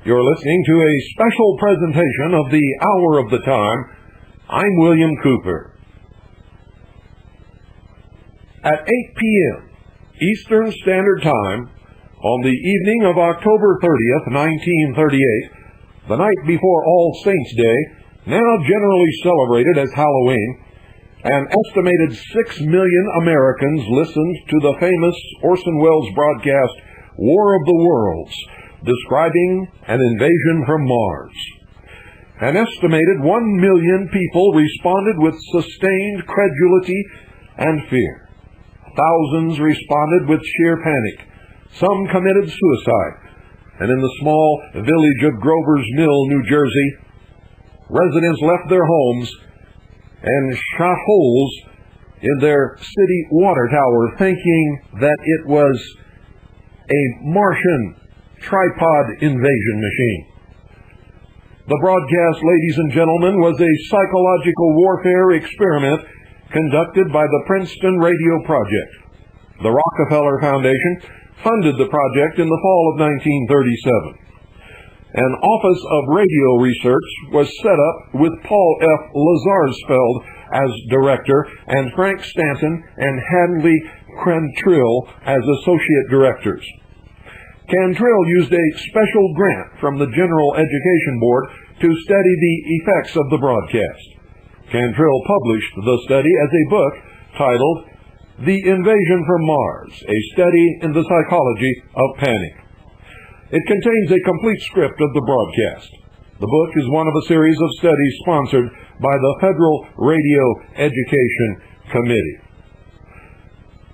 You're listening to a special presentation of the Hour of the Time. I'm William Cooper. At 8 p.m. Eastern Standard Time, on the evening of October 30th, 1938, the night before All Saints' Day, now generally celebrated as Halloween, an estimated 6 million Americans listened to the famous Orson Welles broadcast, War of the Worlds, describing an invasion from Mars. An estimated 1 million people responded with sustained credulity and fear. Thousands responded with sheer panic. Some committed suicide. And in the small village of Grover's Mill, New Jersey, residents left their homes and shot holes in their city water tower, thinking that it was a Martian tripod invasion machine. The broadcast, ladies and gentlemen, was a psychological warfare experiment conducted by the Princeton Radio Project. The Rockefeller Foundation funded the project in the fall of 1937. An Office of Radio Research was set up with Paul F. Lazarsfeld as director and Frank Stanton and Hadley Cantrill as associate directors. Cantrill used a special grant from the General Education Board to study the effects of the broadcast. Cantrill published the study as a book titled The Invasion from Mars, a study in the psychology of panic. It contains a complete script of the broadcast. The book is one of a series of studies sponsored by the Federal Radio Education Committee.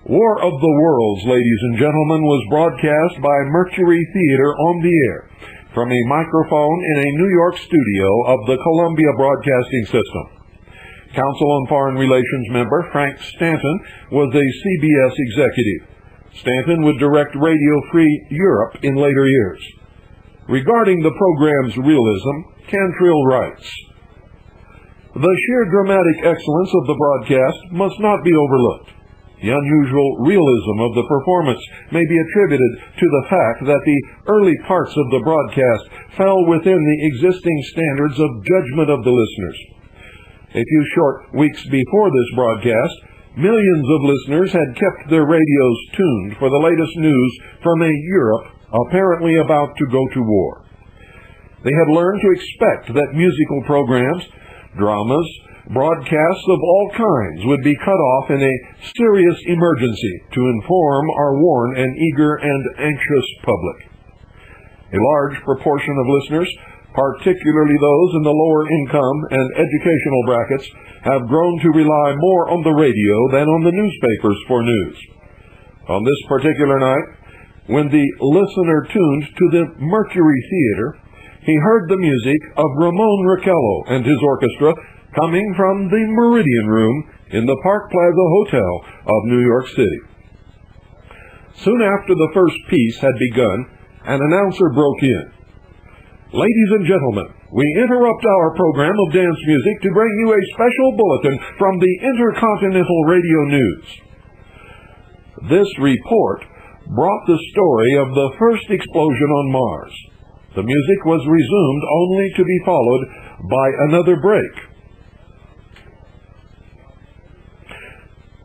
War of the Worlds, ladies and gentlemen, was broadcast by Mercury Theater on the air from a microphone in a New York studio of the Columbia Broadcasting System. Council on Foreign Relations member Frank Stanton was a CBS executive. Stanton would direct Radio Free Europe in later years. Regarding the program's realism, Cantrill writes, "The sheer dramatic excellence of the broadcast must not be overlooked. The unusual realism of the performance may be attributed to the fact that the early parts of the broadcast fell within the existing standards of judgment of the listeners. A few short weeks before this broadcast, millions of listeners had kept their radios tuned for the latest news from a Europe apparently about to go to war. They had learned to expect that musical programs, dramas, broadcasts of all kinds would be cut off in a serious emergency to inform our worn and eager and anxious public. A large proportion of listeners, particularly those in the lower income and educational brackets, have grown to rely more on the radio than on the newspapers for news. On this particular night, when the listener tuned to the Mercury Theater, he heard the music of Ramon Raquello and his orchestra coming from the Meridian Room in the Park Plaza Hotel of New York City. Soon after the first piece had begun, an announcer broke in. Ladies and gentlemen, we interrupt our program of dance music to bring you a special bulletin from the Intercontinental Radio News. This report brought the story of the first explosion on Mars. The music was resumed only to be followed by another break.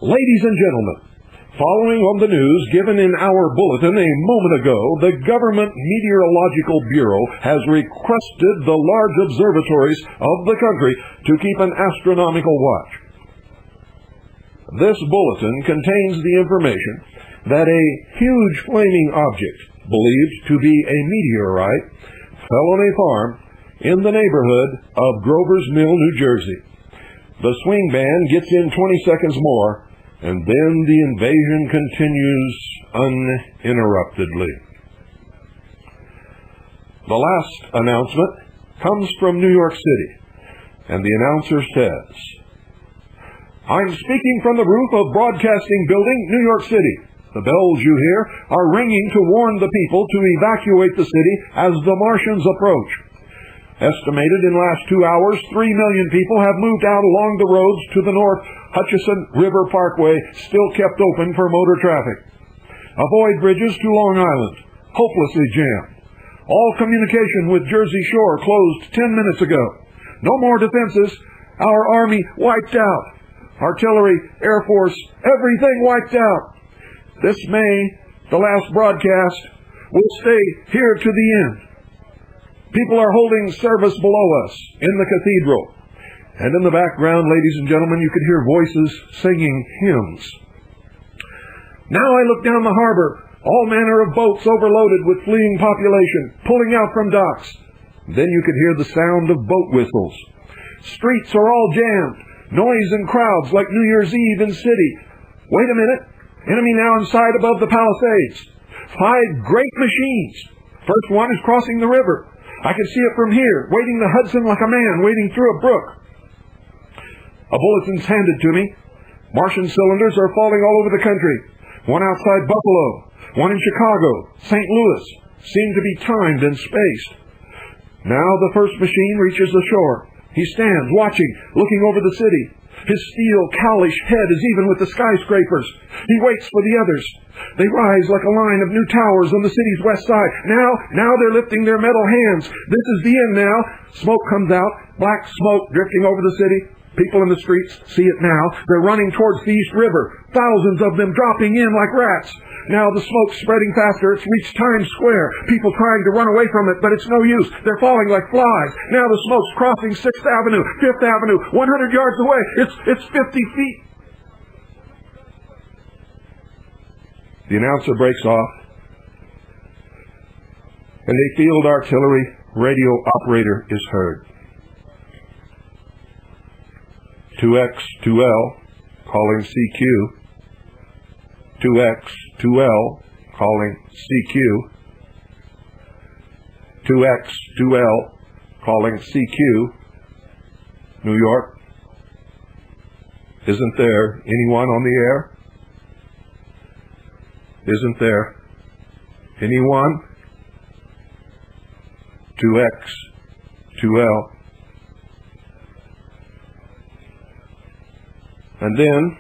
Ladies and gentlemen, following on the news given in our bulletin a moment ago, the Government Meteorological Bureau has requested the large observatories of the country to keep an astronomical watch. This bulletin contains the information that a huge flaming object, believed to be a meteorite, fell on a farm in the neighborhood of Grover's Mill, New Jersey. The swing band gets in 20 seconds more, and then the invasion continues uninterruptedly. The last announcement comes from New York City, and the announcer says, "I'm speaking from the roof of Broadcasting Building, New York City. The bells you hear are ringing to warn the people to evacuate the city as the Martians approach. Estimated in last 2 hours, 3 million people have moved out along the roads to the north. Hutchison River Parkway still kept open for motor traffic. Avoid bridges to Long Island, hopelessly jammed. All communication with Jersey Shore closed 10 minutes ago. No more defenses. Our Army wiped out. Artillery, Air Force, everything wiped out. This May, the last broadcast, will stay here to the end. People are holding service below us in the cathedral. And in the background, ladies and gentlemen, you could hear voices singing hymns. Now I look down the harbor, all manner of boats overloaded with fleeing population, pulling out from docks. Then you could hear the sound of boat whistles. Streets are all jammed, noise and crowds like New Year's Eve in city. Wait a minute, enemy now inside above the palisades. 5 great machines. First one is crossing the river. I can see it from here, wading the Hudson like a man wading through a brook. A bulletin's handed to me. Martian cylinders are falling all over the country. One outside Buffalo, one in Chicago, St. Louis, seem to be timed and spaced. Now the first machine reaches the shore. He stands, watching, looking over the city. His steel, cowlish head is even with the skyscrapers. He waits for the others. They rise like a line of new towers on the city's west side. Now they're lifting their metal hands. This is the end now. Smoke comes out, black smoke drifting over the city. People in the streets see it now. They're running towards the East River, thousands of them dropping in like rats. Now the smoke's spreading faster. It's reached Times Square. People trying to run away from it, but it's no use. They're falling like flies. Now the smoke's crossing 6th Avenue, 5th Avenue, 100 yards away. It's 50 feet. The announcer breaks off, and a field artillery radio operator is heard. 2X, 2L, calling CQ. 2X, 2L, calling CQ. 2X, 2L, calling CQ. New York. Isn't there anyone on the air? Isn't there anyone? 2X, 2L. And then,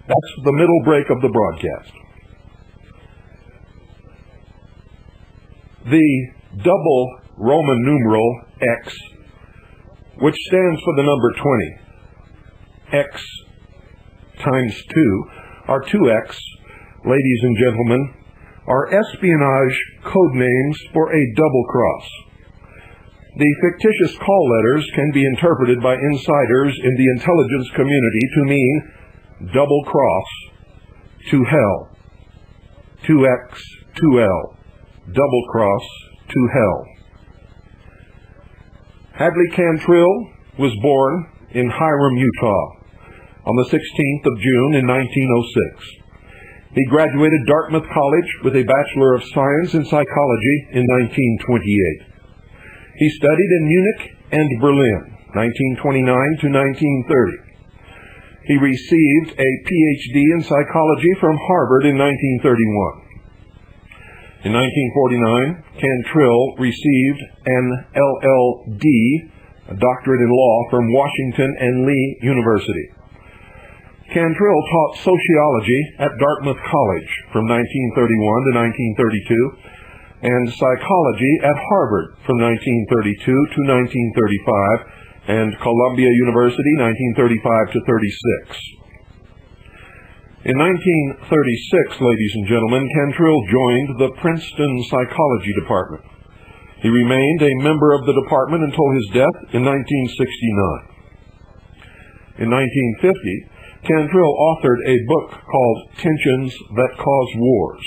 that's the middle break of the broadcast. The double Roman numeral X, which stands for the number 20. X times 2 are 2X, ladies and gentlemen, are espionage code names for a double cross. The fictitious call letters can be interpreted by insiders in the intelligence community to mean double cross, to hell, 2X, 2L, double cross, to hell. Hadley Cantrill was born in Hiram, Utah, on the 16th of June in 1906. He graduated Dartmouth College with a Bachelor of Science in Psychology in 1928. He studied in Munich and Berlin, 1929 to 1930. He received a Ph.D. in psychology from Harvard in 1931. In 1949, Cantrill received an LL.D., a doctorate in law, from Washington and Lee University. Cantrill taught sociology at Dartmouth College from 1931 to 1932, and psychology at Harvard from 1932 to 1935, and Columbia University 1935 to 36. In 1936, ladies and gentlemen, Cantrill joined the Princeton Psychology Department. He remained a member of the department until his death in 1969. In 1950, Cantrill authored a book called Tensions That Cause Wars.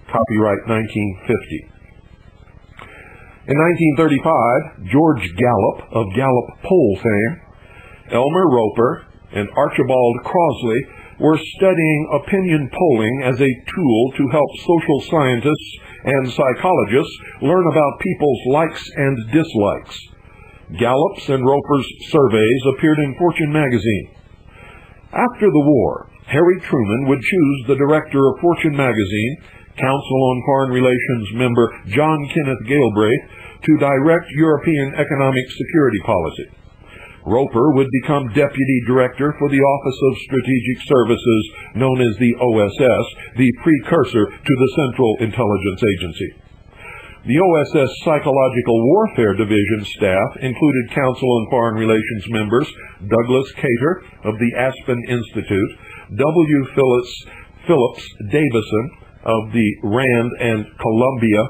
Copyright 1950. In 1935, George Gallup of Gallup poll fame, Elmer Roper, and Archibald Crossley were studying opinion polling as a tool to help social scientists and psychologists learn about people's likes and dislikes. Gallup's and Roper's surveys appeared in Fortune magazine. After the war, Harry Truman would choose the director of Fortune magazine, Council on Foreign Relations member John Kenneth Galbraith, to direct European economic security policy. Roper would become deputy director for the Office of Strategic Services, known as the OSS, the precursor to the Central Intelligence Agency. The OSS Psychological Warfare Division staff included Council on Foreign Relations members Douglas Cater of the Aspen Institute, W. Phillips Davison of the Rand and Columbia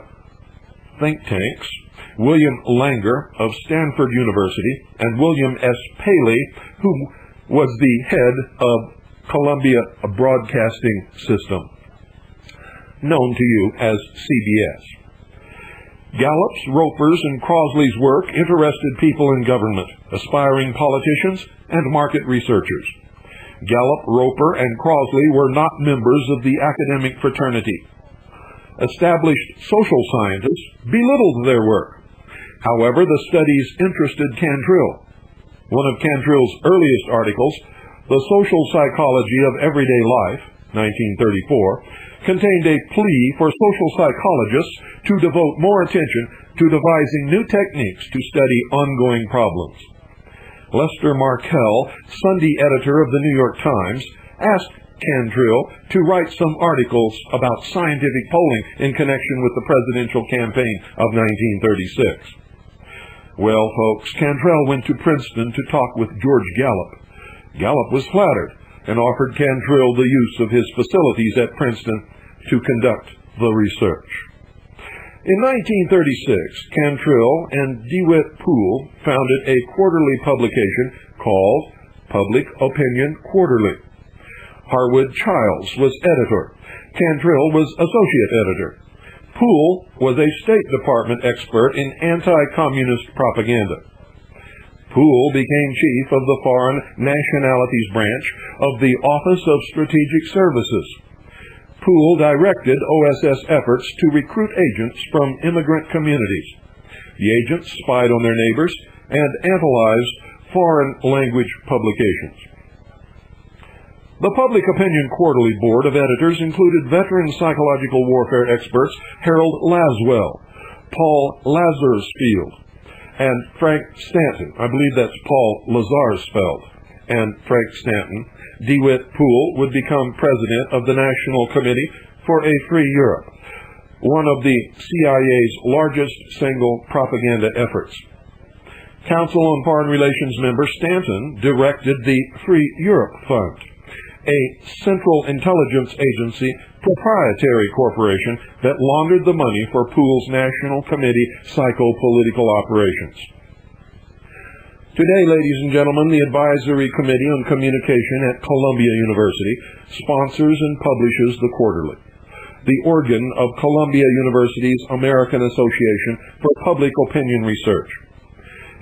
think tanks, William Langer of Stanford University, and William S. Paley, who was the head of Columbia Broadcasting System, known to you as CBS. Gallup's, Roper's, and Crosley's work interested people in government, aspiring politicians, and market researchers. Gallup, Roper, and Crosley were not members of the academic fraternity. Established social scientists belittled their work. However, the studies interested Cantrill. One of Cantrill's earliest articles, The Social Psychology of Everyday Life, 1934, contained a plea for social psychologists to devote more attention to devising new techniques to study ongoing problems. Lester Markell, Sunday editor of the New York Times, asked Cantrill to write some articles about scientific polling in connection with the presidential campaign of 1936. Well, folks, Cantrill went to Princeton to talk with George Gallup. Gallup was flattered and offered Cantrill the use of his facilities at Princeton to conduct the research. In 1936, Cantrill and DeWitt Poole founded a quarterly publication called Public Opinion Quarterly. Harwood Childs was editor. Cantrill was associate editor. Poole was a State Department expert in anti-communist propaganda. Poole became chief of the Foreign Nationalities Branch of the Office of Strategic Services. Poole directed OSS efforts to recruit agents from immigrant communities. The agents spied on their neighbors and analyzed foreign language publications. The Public Opinion Quarterly Board of Editors included veteran psychological warfare experts Harold Laswell, Paul Lazarsfield, and Frank Stanton. I believe that's Paul Lazarsfeld and Frank Stanton. DeWitt Poole would become president of the National Committee for a Free Europe, one of the CIA's largest single propaganda efforts. Council on Foreign Relations member Stanton directed the Free Europe Fund, a Central Intelligence Agency proprietary corporation that laundered the money for Poole's National Committee psychopolitical operations. Today, ladies and gentlemen, the Advisory Committee on Communication at Columbia University sponsors and publishes the Quarterly, the organ of Columbia University's American Association for Public Opinion Research.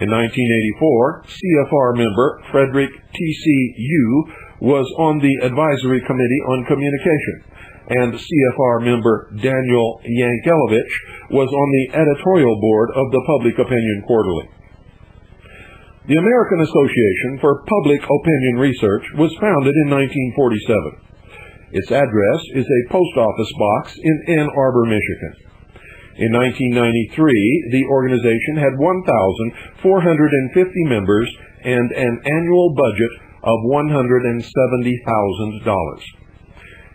In 1984, CFR member Frederick T.C.U. was on the Advisory Committee on Communication, and CFR member Daniel Yankelevich was on the editorial board of the Public Opinion Quarterly. The American Association for Public Opinion Research was founded in 1947. Its address is a post office box in Ann Arbor, Michigan. In 1993, the organization had 1,450 members and an annual budget of $170,000.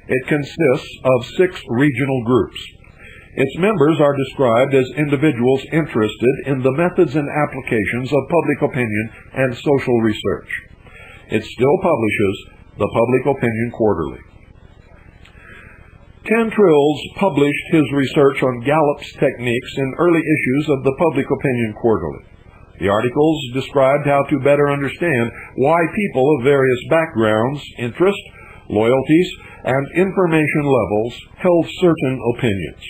It consists of 6 regional groups. Its members are described as individuals interested in the methods and applications of public opinion and social research. It still publishes the Public Opinion Quarterly. Cantrill's published his research on Gallup's techniques in early issues of the Public Opinion Quarterly. The articles described how to better understand why people of various backgrounds, interests, loyalties, and information levels held certain opinions,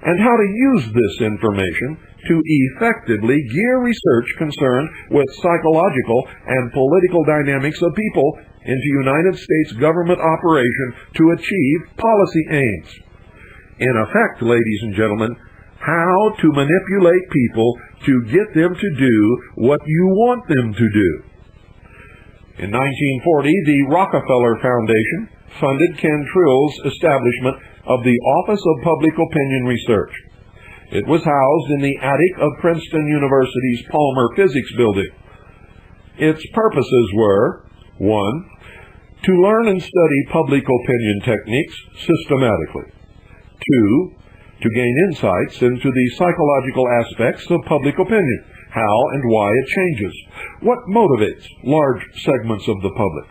and how to use this information to effectively gear research concerned with psychological and political dynamics of people into United States government operation to achieve policy aims. In effect, ladies and gentlemen, how to manipulate people to get them to do what you want them to do. In 1940, the Rockefeller Foundation funded Cantrill's establishment of the Office of Public Opinion Research. It was housed in the attic of Princeton University's Palmer Physics Building. Its purposes were, 1. To learn and study public opinion techniques systematically. 2. to gain insights into the psychological aspects of public opinion, how and why it changes, what motivates large segments of the public.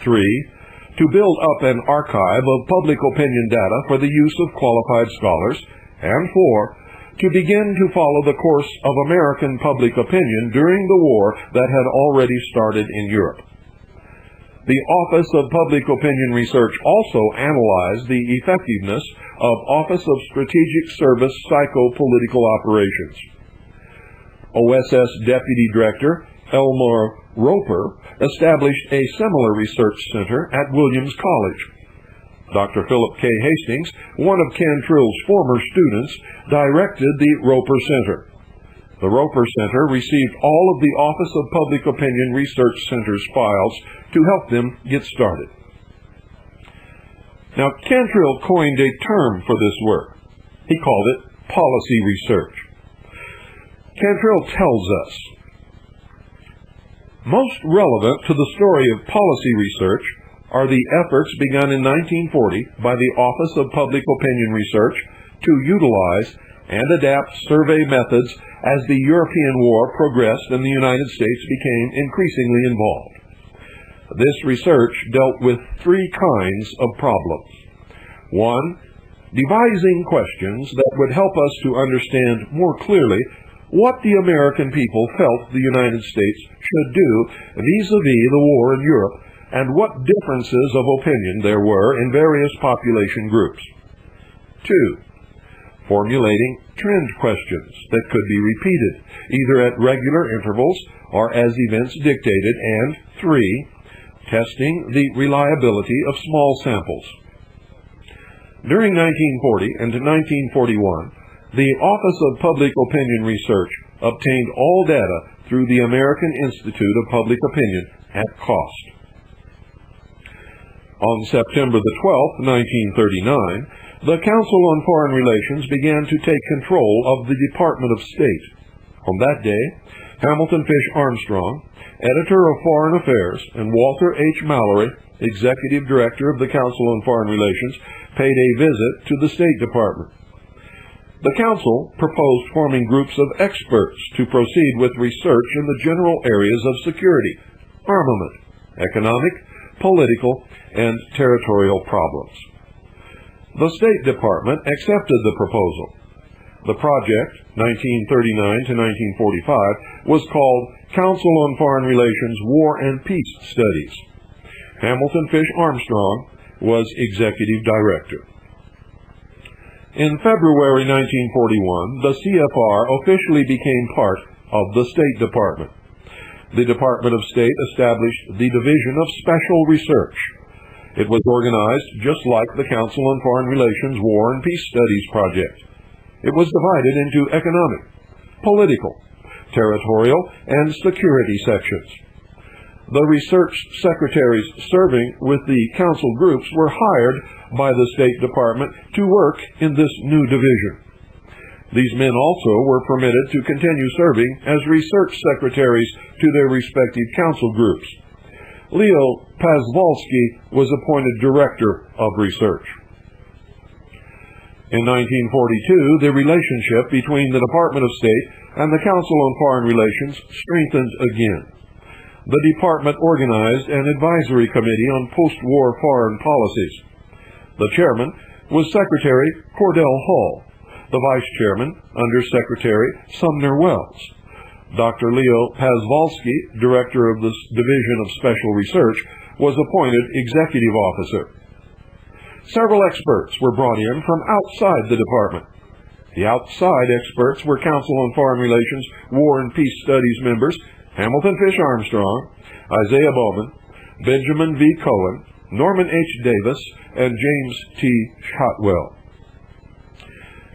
3. To build up an archive of public opinion data for the use of qualified scholars. And 4. To begin to follow the course of American public opinion during the war that had already started in Europe. The Office of Public Opinion Research also analyzed the effectiveness of Office of Strategic Service Psychopolitical Operations. OSS Deputy Director Elmer Roper established a similar research center at Williams College. Dr. Philip K. Hastings, one of Cantrill's former students, directed the Roper Center. The Roper Center received all of the Office of Public Opinion Research Center's files to help them get started. Now, Cantrill coined a term for this work. He called it policy research. Cantrill tells us, most relevant to the story of policy research are the efforts begun in 1940 by the Office of Public Opinion Research to utilize and adapt survey methods as the European war progressed and the United States became increasingly involved. This research dealt with 3 kinds of problems. 1. Devising questions that would help us to understand more clearly what the American people felt the United States should do vis-a-vis the war in Europe, and what differences of opinion there were in various population groups. 2. Formulating trend questions that could be repeated, either at regular intervals or as events dictated. And 3. Testing the reliability of small samples. During 1940 and 1941, the Office of Public Opinion Research obtained all data through the American Institute of Public Opinion at cost. On September the 12th, 1939, the Council on Foreign Relations began to take control of the Department of State. On that day, Hamilton Fish Armstrong, editor of Foreign Affairs, and Walter H. Mallory, executive director of the Council on Foreign Relations, paid a visit to the State Department. The Council proposed forming groups of experts to proceed with research in the general areas of security, armament, economic, political, and territorial problems. The State Department accepted the proposal. The project, 1939 to 1945, was called Council on Foreign Relations War and Peace Studies. Hamilton Fish Armstrong was executive director. In February 1941, the CFR officially became part of the State Department. The Department of State established the Division of Special Research. It was organized just like the Council on Foreign Relations War and Peace Studies project. It was divided into economic, political, territorial, and security sections. The research secretaries serving with the council groups were hired by the State Department to work in this new division. These men also were permitted to continue serving as research secretaries to their respective council groups. Leo Pazwalski was appointed director of research. In 1942, the relationship between the Department of State and the Council on Foreign Relations strengthened again. The department organized an advisory committee on post-war foreign policies. The chairman was Secretary Cordell Hull, the vice chairman, Under Secretary Sumner Wells. Dr. Leo Pazwalski, director of the Division of Special Research, was appointed executive officer. Several experts were brought in from outside the department. The outside experts were Council on Foreign Relations War and Peace Studies members Hamilton Fish Armstrong, Isaiah Bowman, Benjamin V. Cohen, Norman H. Davis, and James T. Shotwell.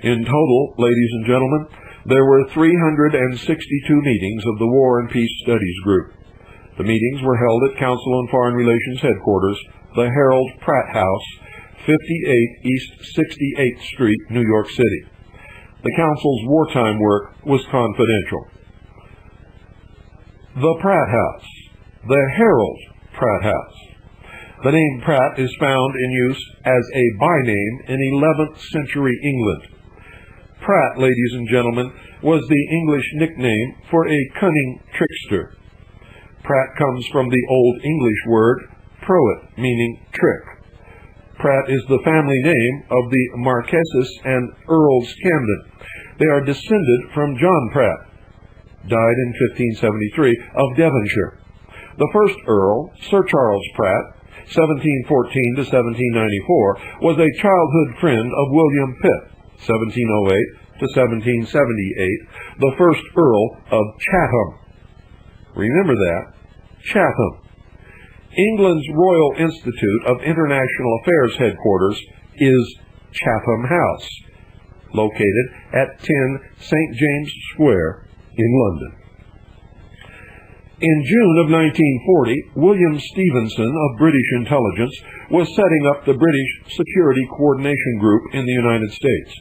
In total, ladies and gentlemen, there were 362 meetings of the War and Peace Studies Group. The meetings were held at Council on Foreign Relations headquarters, the Harold Pratt House, 58 East 68th Street, New York City. The Council's wartime work was confidential. The Pratt House, the Harold Pratt House. The name Pratt is found in use as a byname in 11th century England. Pratt, ladies and gentlemen, was the English nickname for a cunning trickster. Pratt comes from the Old English word proet, meaning trick. Pratt is the family name of the Marquesses and Earls Camden. They are descended from John Pratt, died in 1573, of Devonshire. The first Earl, Sir Charles Pratt, 1714 to 1794, was a childhood friend of William Pitt, 1708 to 1778, the first Earl of Chatham. Remember that, Chatham. England's Royal Institute of International Affairs headquarters is Chatham House, located at 10 St. James Square in London. In June of 1940, William Stephenson of British intelligence was setting up the British Security Coordination Group in the United States.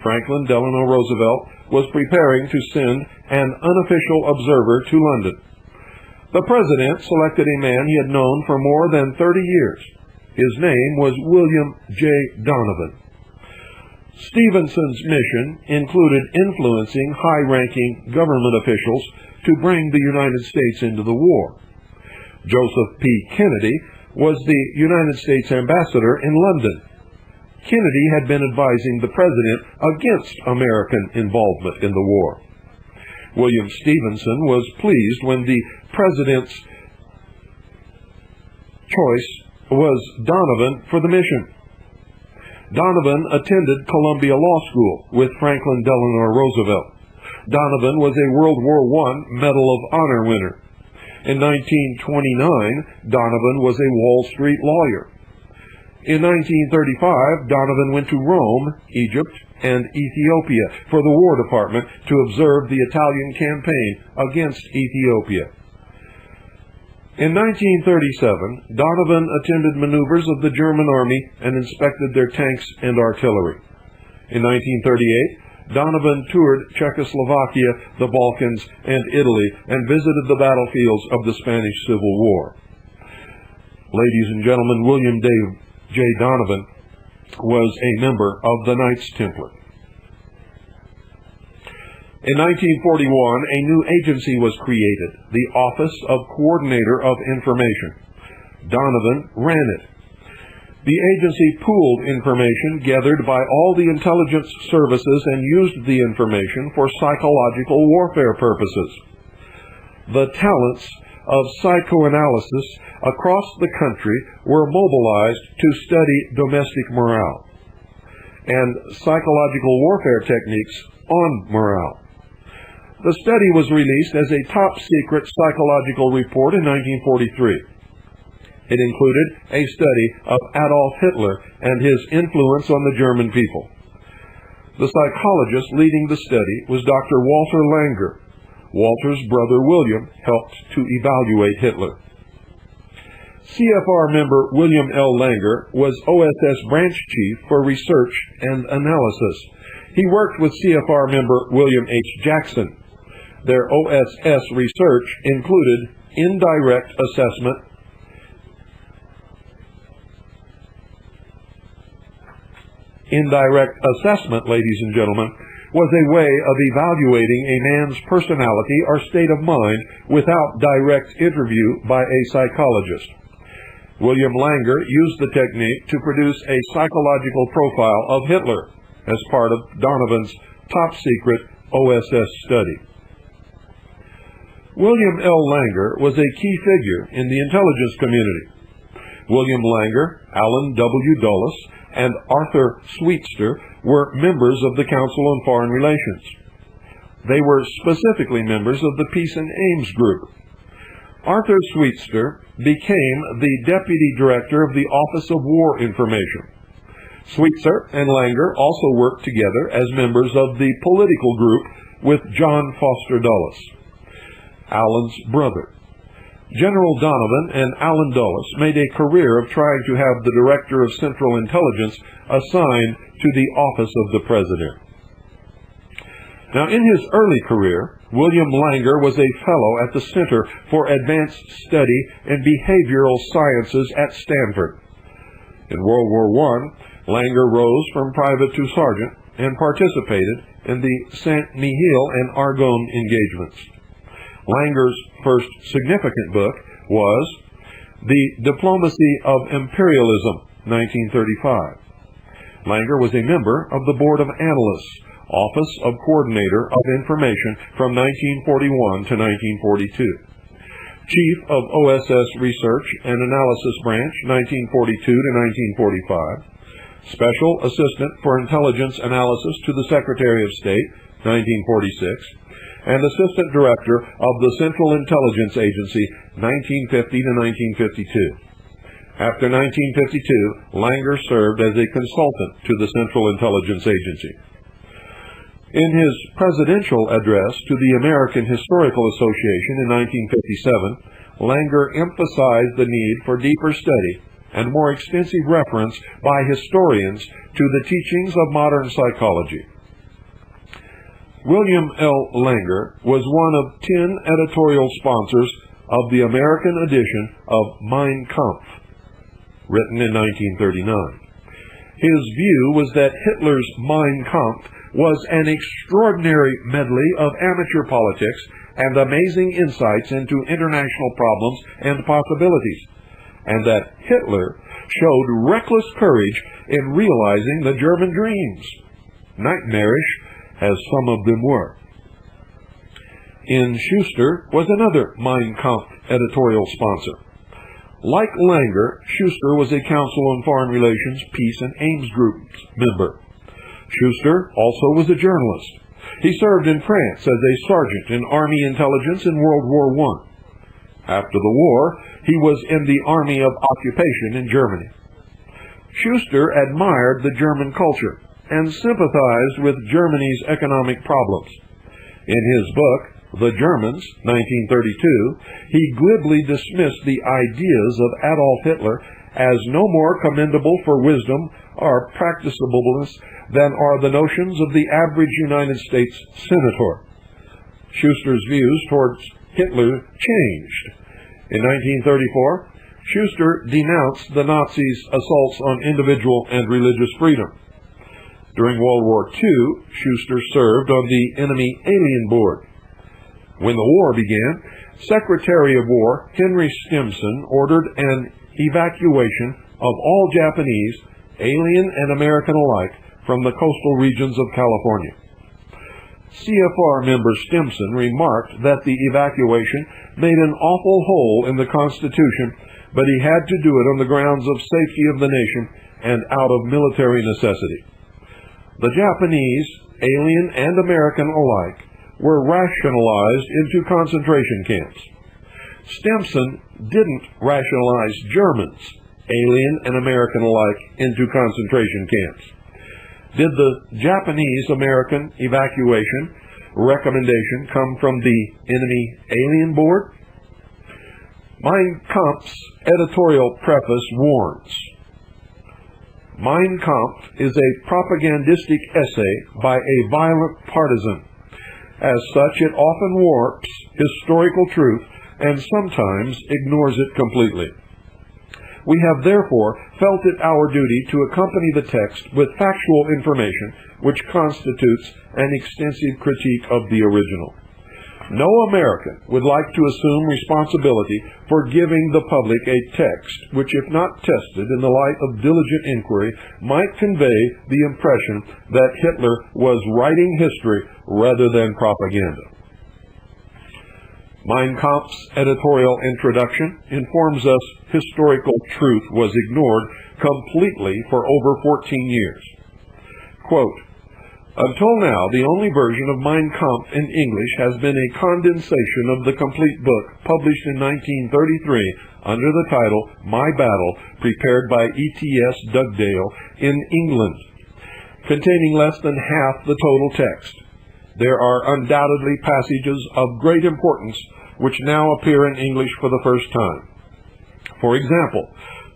Franklin Delano Roosevelt was preparing to send an unofficial observer to London. The president selected a man he had known for more than 30 years. His name was William J. Donovan. Stephenson's mission included influencing high-ranking government officials to bring the United States into the war. Joseph P. Kennedy was the United States ambassador in London. Kennedy had been advising the president against American involvement in the war. William Stephenson was pleased when the president's choice was Donovan for the mission. Donovan attended Columbia Law School with Franklin Delano Roosevelt. Donovan was a World War I Medal of Honor winner. In 1929, Donovan was a Wall Street lawyer. In 1935, Donovan went to Rome, Egypt, and Ethiopia for the War Department to observe the Italian campaign against Ethiopia. In 1937, Donovan attended maneuvers of the German army and inspected their tanks and artillery. In 1938, Donovan toured Czechoslovakia, the Balkans, and Italy, and visited the battlefields of the Spanish Civil War. Ladies and gentlemen, William J. Donovan was a member of the Knights Templar. In 1941, a new agency was created, the Office of Coordinator of Information. Donovan ran it. The agency pooled information gathered by all the intelligence services and used the information for psychological warfare purposes. The talents of psychoanalysis across the country were mobilized to study domestic morale and psychological warfare techniques on morale. The study was released as a top-secret psychological report in 1943. It included a study of Adolf Hitler and his influence on the German people. The psychologist leading the study was Dr. Walter Langer. Walter's brother William helped to evaluate Hitler. CFR member William L. Langer was OSS branch chief for research and analysis. He worked with CFR member William H. Jackson. Their OSS research included indirect assessment, ladies and gentlemen, was a way of evaluating a man's personality or state of mind without direct interview by a psychologist. William Langer used the technique to produce a psychological profile of Hitler as part of Donovan's top-secret OSS study. William L. Langer was a key figure in the intelligence community. William Langer, Allen W. Dulles, and Arthur Sweetster were members of the Council on Foreign Relations. They were specifically members of the Peace and Aims Group. Arthur Sweetster became the Deputy Director of the Office of War Information. Sweetser and Langer also worked together as members of the political group with John Foster Dulles, Allen's brother. General Donovan and Allen Dulles made a career of trying to have the Director of Central Intelligence assigned to the office of the President. Now, in his early career, William Langer was a fellow at the Center for Advanced Study in Behavioral Sciences at Stanford. In World War I, Langer rose from private to sergeant and participated in the Saint-Mihiel and Argonne engagements. Langer's first significant book was The Diplomacy of Imperialism, 1935. Langer was a member of the Board of Analysts, Office of Coordinator of Information from 1941 to 1942. Chief of OSS Research and Analysis Branch, 1942 to 1945. Special Assistant for Intelligence Analysis to the Secretary of State, 1946. And Assistant Director of the Central Intelligence Agency, 1950 to 1952. After 1952, Langer served as a consultant to the Central Intelligence Agency. In his presidential address to the American Historical Association in 1957, Langer emphasized the need for deeper study and more extensive reference by historians to the teachings of modern psychology. William L. Langer was one of 10 editorial sponsors of the American edition of Mein Kampf, written in 1939. His view was that Hitler's Mein Kampf was an extraordinary medley of amateur politics and amazing insights into international problems and possibilities, and that Hitler showed reckless courage in realizing the German dreams, nightmarish as some of them were. In Schuster was another Mein Kampf editorial sponsor. Like Langer, Schuster was a Council on Foreign Relations, Peace, and Ames Group member. Schuster also was a journalist. He served in France as a sergeant in Army intelligence in World War I. After the war, he was in the Army of Occupation in Germany. Schuster admired the German culture and sympathized with Germany's economic problems. In his book, The Germans, 1932, he glibly dismissed the ideas of Adolf Hitler as no more commendable for wisdom or practicableness than are the notions of the average United States senator. Schuster's views towards Hitler changed. In 1934, Schuster denounced the Nazis' assaults on individual and religious freedom. During World War II, Schuster served on the Enemy Alien Board. When the war began, Secretary of War Henry Stimson ordered an evacuation of all Japanese, alien and American alike, from the coastal regions of California. CFR member Stimson remarked that the evacuation made an awful hole in the Constitution, but he had to do it on the grounds of safety of the nation and out of military necessity. The Japanese, alien and American alike, were rationalized into concentration camps. Stimson didn't rationalize Germans, alien and American alike, into concentration camps. Did the Japanese-American evacuation recommendation come from the Enemy Alien Board? Mein Kampf's editorial preface warns, Mein Kampf is a propagandistic essay by a violent partisan. As such, it often warps historical truth and sometimes ignores it completely. We have therefore felt it our duty to accompany the text with factual information which constitutes an extensive critique of the original. No American would like to assume responsibility for giving the public a text which, if not tested in the light of diligent inquiry, might convey the impression that Hitler was writing history rather than propaganda. Mein Kampf's editorial introduction informs us historical truth was ignored completely for over 14 years. Quote, until now, the only version of Mein Kampf in English has been a condensation of the complete book published in 1933 under the title My Battle, prepared by E.T.S. Dugdale in England, containing less than half the total text. There are undoubtedly passages of great importance which now appear in English for the first time. For example,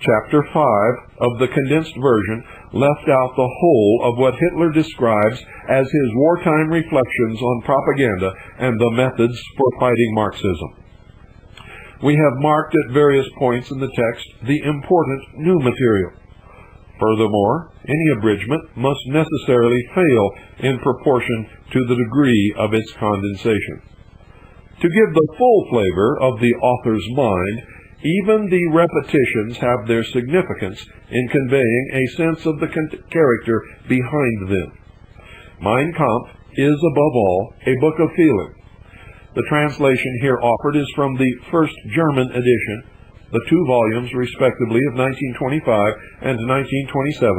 Chapter 5 of the condensed version left out the whole of what Hitler describes as his wartime reflections on propaganda and the methods for fighting Marxism. We have marked at various points in the text the important new material. Furthermore, any abridgment must necessarily fail in proportion to the degree of its condensation. To give the full flavor of the author's mind, even the repetitions have their significance in conveying a sense of the character behind them. Mein Kampf is, above all, a book of feeling. The translation here offered is from the first German edition, the 2 volumes, respectively, of 1925 and 1927,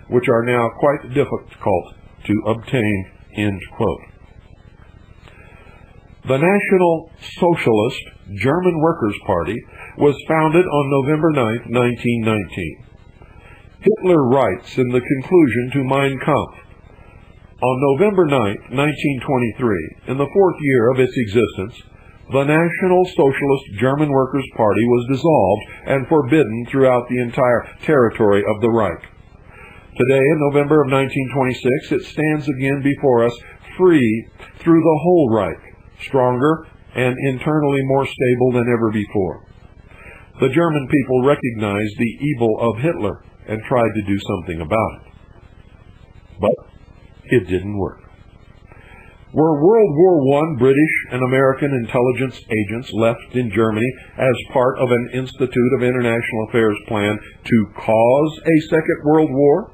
which are now quite difficult to obtain, end quote. The National Socialist German Workers' Party was founded on November 9, 1919. Hitler writes in the conclusion to Mein Kampf, on November 9, 1923, in the 4th year of its existence, the National Socialist German Workers' Party was dissolved and forbidden throughout the entire territory of the Reich. Today, in November of 1926, it stands again before us, free through the whole Reich, stronger and internally more stable than ever before. The German people recognized the evil of Hitler and tried to do something about it. But it didn't work. Were World War I British and American intelligence agents left in Germany as part of an Institute of International Affairs plan to cause a Second World War?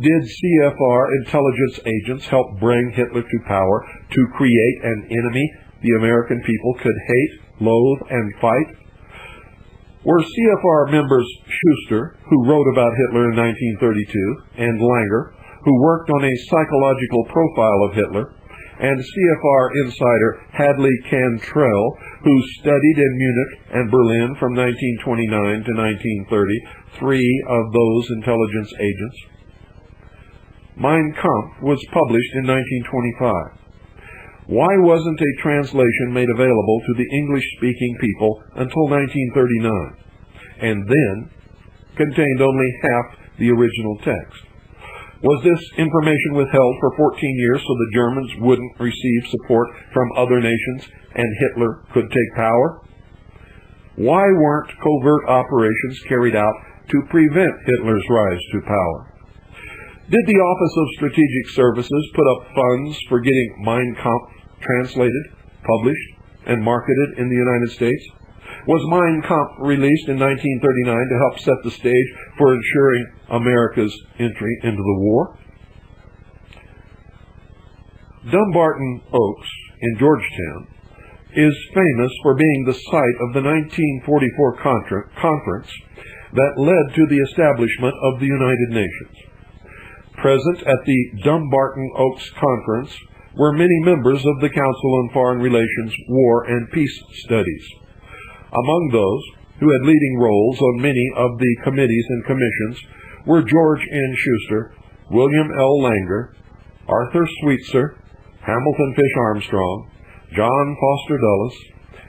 Did CFR intelligence agents help bring Hitler to power to create an enemy the American people could hate, loathe, and fight? Were CFR members Schuster, who wrote about Hitler in 1932, and Langer, who worked on a psychological profile of Hitler, and CFR insider Hadley Cantrell, who studied in Munich and Berlin from 1929 to 1930, 3 of those intelligence agents? Mein Kampf was published in 1925. Why wasn't a translation made available to the English-speaking people until 1939, and then contained only half the original text? Was this information withheld for 14 years so the Germans wouldn't receive support from other nations and Hitler could take power? Why weren't covert operations carried out to prevent Hitler's rise to power? Did the Office of Strategic Services put up funds for getting Mein Kampf translated, published, and marketed in the United States? Was Mein Kampf released in 1939 to help set the stage for ensuring America's entry into the war? Dumbarton Oaks in Georgetown is famous for being the site of the 1944 conference that led to the establishment of the United Nations. Present at the Dumbarton Oaks Conference were many members of the Council on Foreign Relations, War, and Peace Studies. Among those who had leading roles on many of the committees and commissions were George N. Schuster, William L. Langer, Arthur Sweetser, Hamilton Fish Armstrong, John Foster Dulles,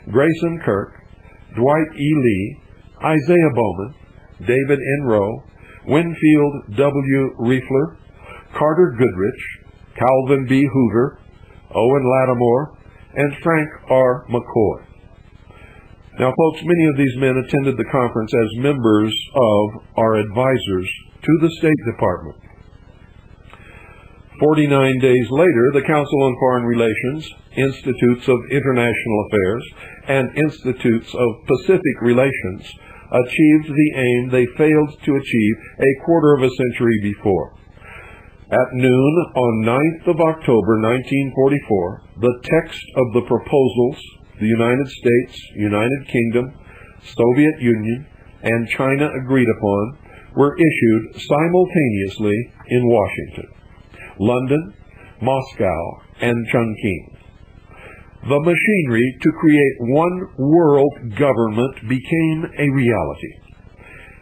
Grayson Kirk, Dwight E. Lee, Isaiah Bowman, David N. Rowe, Winfield W. Riefler, Carter Goodrich, Calvin B. Hoover, Owen Lattimore, and Frank R. McCoy. Now, folks, many of these men attended the conference as members of or advisors to the State Department. 49 days later, the Council on Foreign Relations, Institutes of International Affairs, and Institutes of Pacific Relations achieved the aim they failed to achieve a quarter of a century before. At noon on 9th of October 1944, the text of the proposals the United States, United Kingdom, Soviet Union, and China agreed upon were issued simultaneously in Washington, London, Moscow, and Chongqing. The machinery to create one world government became a reality.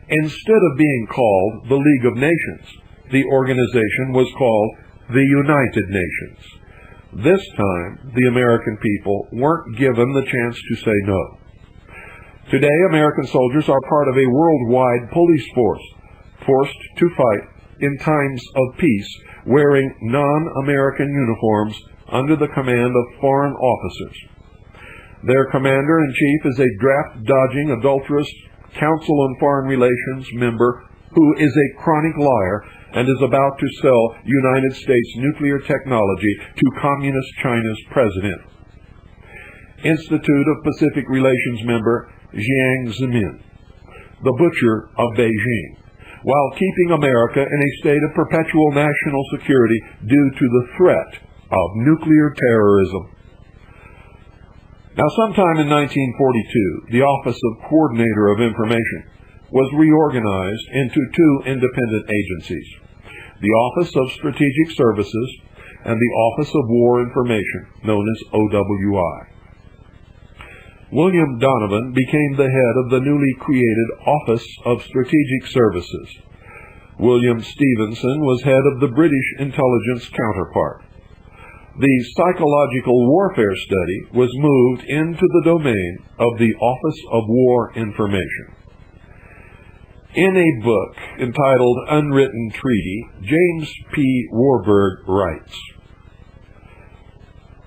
Instead of being called the League of Nations, the organization was called the United Nations. This time, the American people weren't given the chance to say no. Today, American soldiers are part of a worldwide police force, forced to fight in times of peace, wearing non-American uniforms under the command of foreign officers. Their commander-in-chief is a draft-dodging, adulterous Council on Foreign Relations member who is a chronic liar and is about to sell United States nuclear technology to Communist China's president. Institute of Pacific Relations member Jiang Zemin, the butcher of Beijing, while keeping America in a state of perpetual national security due to the threat of nuclear terrorism. Now, sometime in 1942, the Office of Coordinator of Information was reorganized into two independent agencies, the Office of Strategic Services and the Office of War Information, known as OWI. William Donovan became the head of the newly created Office of Strategic Services. William Stevenson was head of the British intelligence counterpart. The psychological warfare study was moved into the domain of the Office of War Information. In a book entitled Unwritten Treaty, James P. Warburg writes,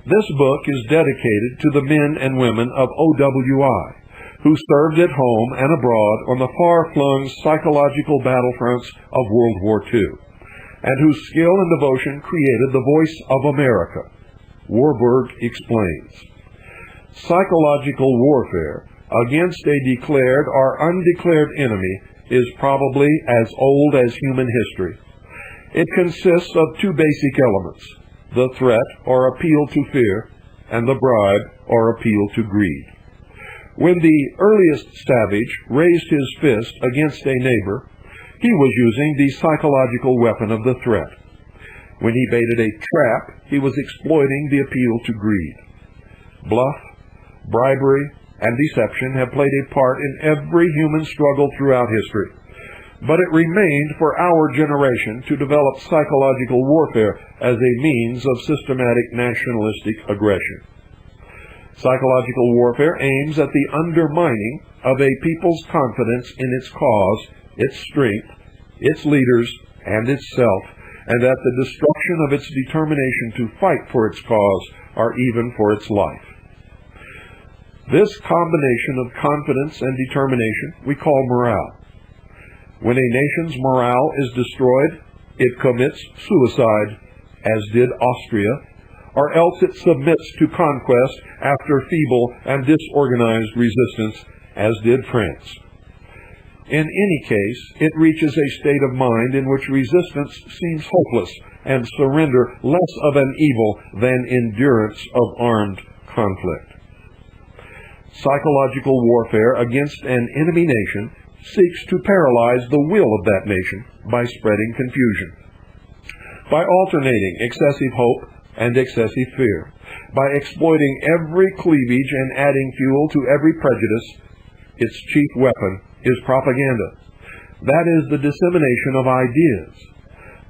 "This book is dedicated to the men and women of OWI who served at home and abroad on the far-flung psychological battlefronts of World War II, and whose skill and devotion created the voice of America." Warburg explains, "Psychological warfare against a declared or undeclared enemy is probably as old as human history. It consists of two basic elements, the threat or appeal to fear, and the bribe or appeal to greed. When the earliest savage raised his fist against a neighbor, he was using the psychological weapon of the threat. When he baited a trap, he was exploiting the appeal to greed. Bluff, bribery, and deception have played a part in every human struggle throughout history, but it remained for our generation to develop psychological warfare as a means of systematic nationalistic aggression. Psychological warfare aims at the undermining of a people's confidence in its cause, its strength, its leaders, and itself, and at the destruction of its determination to fight for its cause or even for its life. This combination of confidence and determination we call morale. When a nation's morale is destroyed, it commits suicide, as did Austria, or else it submits to conquest after feeble and disorganized resistance, as did France. In any case, it reaches a state of mind in which resistance seems hopeless and surrender less of an evil than endurance of armed conflict. Psychological warfare against an enemy nation seeks to paralyze the will of that nation by spreading confusion, by alternating excessive hope and excessive fear, by exploiting every cleavage and adding fuel to every prejudice. Its chief weapon is propaganda. That is the dissemination of ideas.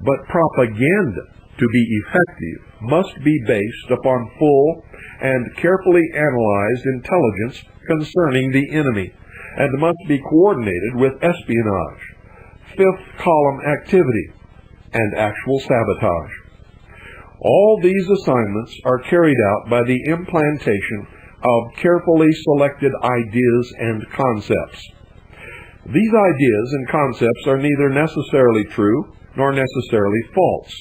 But propaganda, to be effective, must be based upon full and carefully analyzed intelligence concerning the enemy, and must be coordinated with espionage, fifth column activity, and actual sabotage. All these assignments are carried out by the implantation of carefully selected ideas and concepts. These ideas and concepts are neither necessarily true nor necessarily false.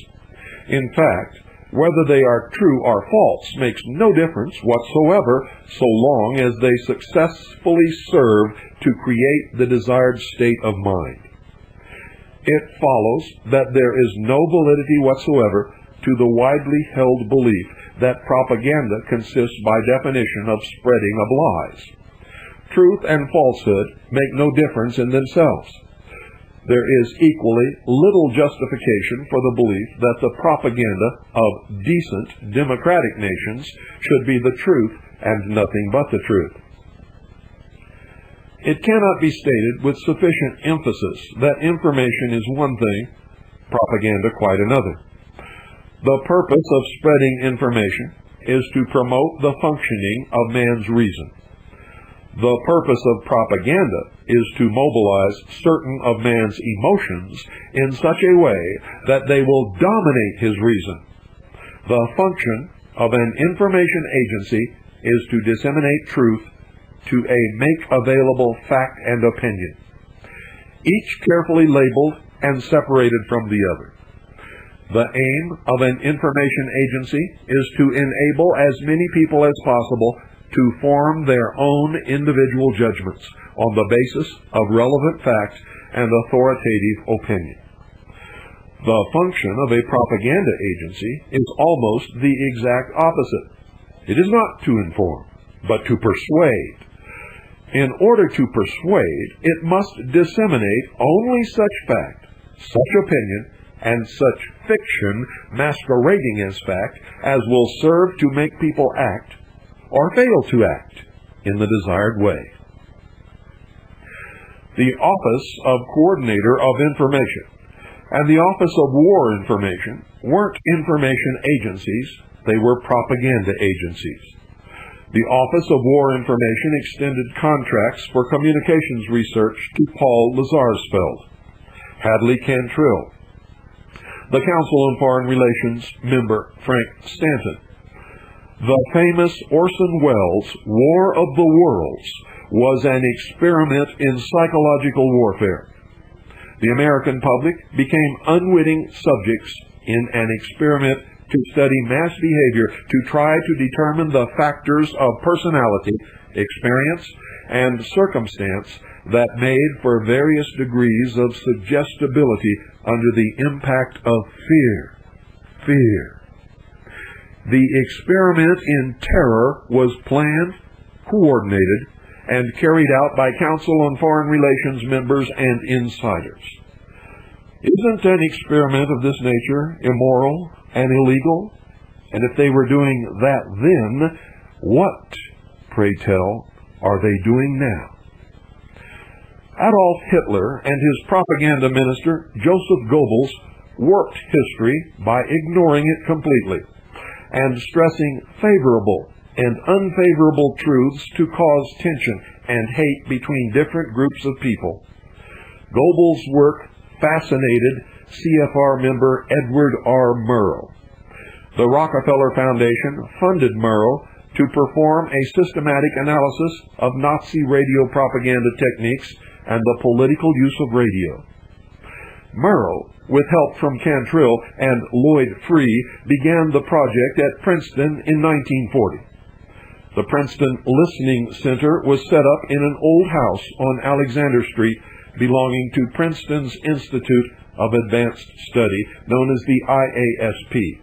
In fact, whether they are true or false makes no difference whatsoever so long as they successfully serve to create the desired state of mind. It follows that there is no validity whatsoever to the widely held belief that propaganda consists by definition of spreading of lies. Truth and falsehood make no difference in themselves. There is equally little justification for the belief that the propaganda of decent democratic nations should be the truth and nothing but the truth. It cannot be stated with sufficient emphasis that information is one thing, propaganda quite another. The purpose of spreading information is to promote the functioning of man's reason. The purpose of propaganda is to mobilize certain of man's emotions in such a way that they will dominate his reason. The function of an information agency is to disseminate truth to a make-available fact and opinion, each carefully labeled and separated from the other. The aim of an information agency is to enable as many people as possible to form their own individual judgments on the basis of relevant facts and authoritative opinion. The function of a propaganda agency is almost the exact opposite. It is not to inform, but to persuade. In order to persuade, it must disseminate only such fact, such opinion, and such fiction masquerading as fact as will serve to make people act or fail to act in the desired way. The Office of Coordinator of Information and the Office of War Information weren't information agencies, they were propaganda agencies. The Office of War Information extended contracts for communications research to Paul Lazarsfeld, Hadley Cantrill, the Council on Foreign Relations member Frank Stanton. The famous Orson Welles' War of the Worlds was an experiment in psychological warfare. The American public became unwitting subjects in an experiment to study mass behavior to try to determine the factors of personality, experience, and circumstance that made for various degrees of suggestibility under the impact of fear. The experiment in terror was planned, coordinated, and carried out by Council on Foreign Relations members and insiders. Isn't an experiment of this nature immoral and illegal? And if they were doing that then, what, pray tell, are they doing now? Adolf Hitler and his propaganda minister, Joseph Goebbels, warped history by ignoring it completely and stressing favorable and unfavorable truths to cause tension and hate between different groups of people. Goebbels' work fascinated CFR member Edward R. Murrow. The Rockefeller Foundation funded Murrow to perform a systematic analysis of Nazi radio propaganda techniques and the political use of radio. Murrow, with help from Cantrill and Lloyd Free, began the project at Princeton in 1940. The Princeton Listening Center was set up in an old house on Alexander Street belonging to Princeton's Institute of Advanced Study, known as the IASP.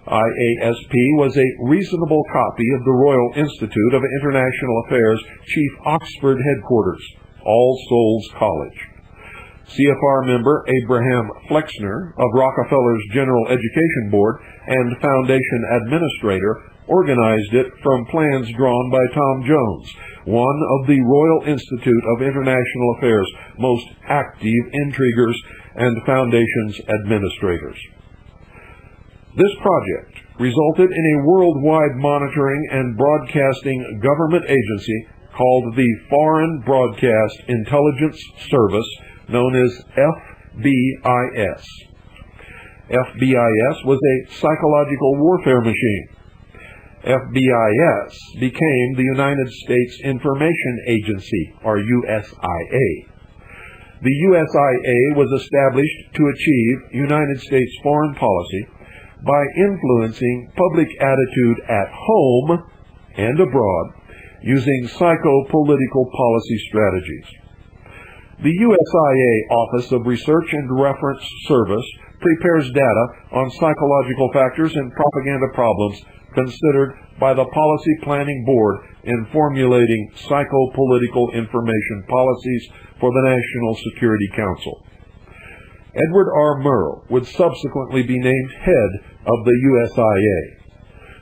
IASP was a reasonable copy of the Royal Institute of International Affairs Chief Oxford Headquarters, All Souls College. CFR member Abraham Flexner of Rockefeller's General Education Board and Foundation Administrator organized it from plans drawn by Tom Jones, one of the Royal Institute of International Affairs' most active intriguers and Foundation's administrators. This project resulted in a worldwide monitoring and broadcasting government agency called the Foreign Broadcast Intelligence Service, known as FBIS. FBIS was a psychological warfare machine. FBIS became the United States Information Agency, or USIA. The USIA was established to achieve United States foreign policy by influencing public attitude at home and abroad using psycho-political policy strategies. The USIA Office of Research and Reference Service prepares data on psychological factors and propaganda problems considered by the Policy Planning Board in formulating psycho-political information policies for the National Security Council. Edward R. Murrow would subsequently be named head of the USIA.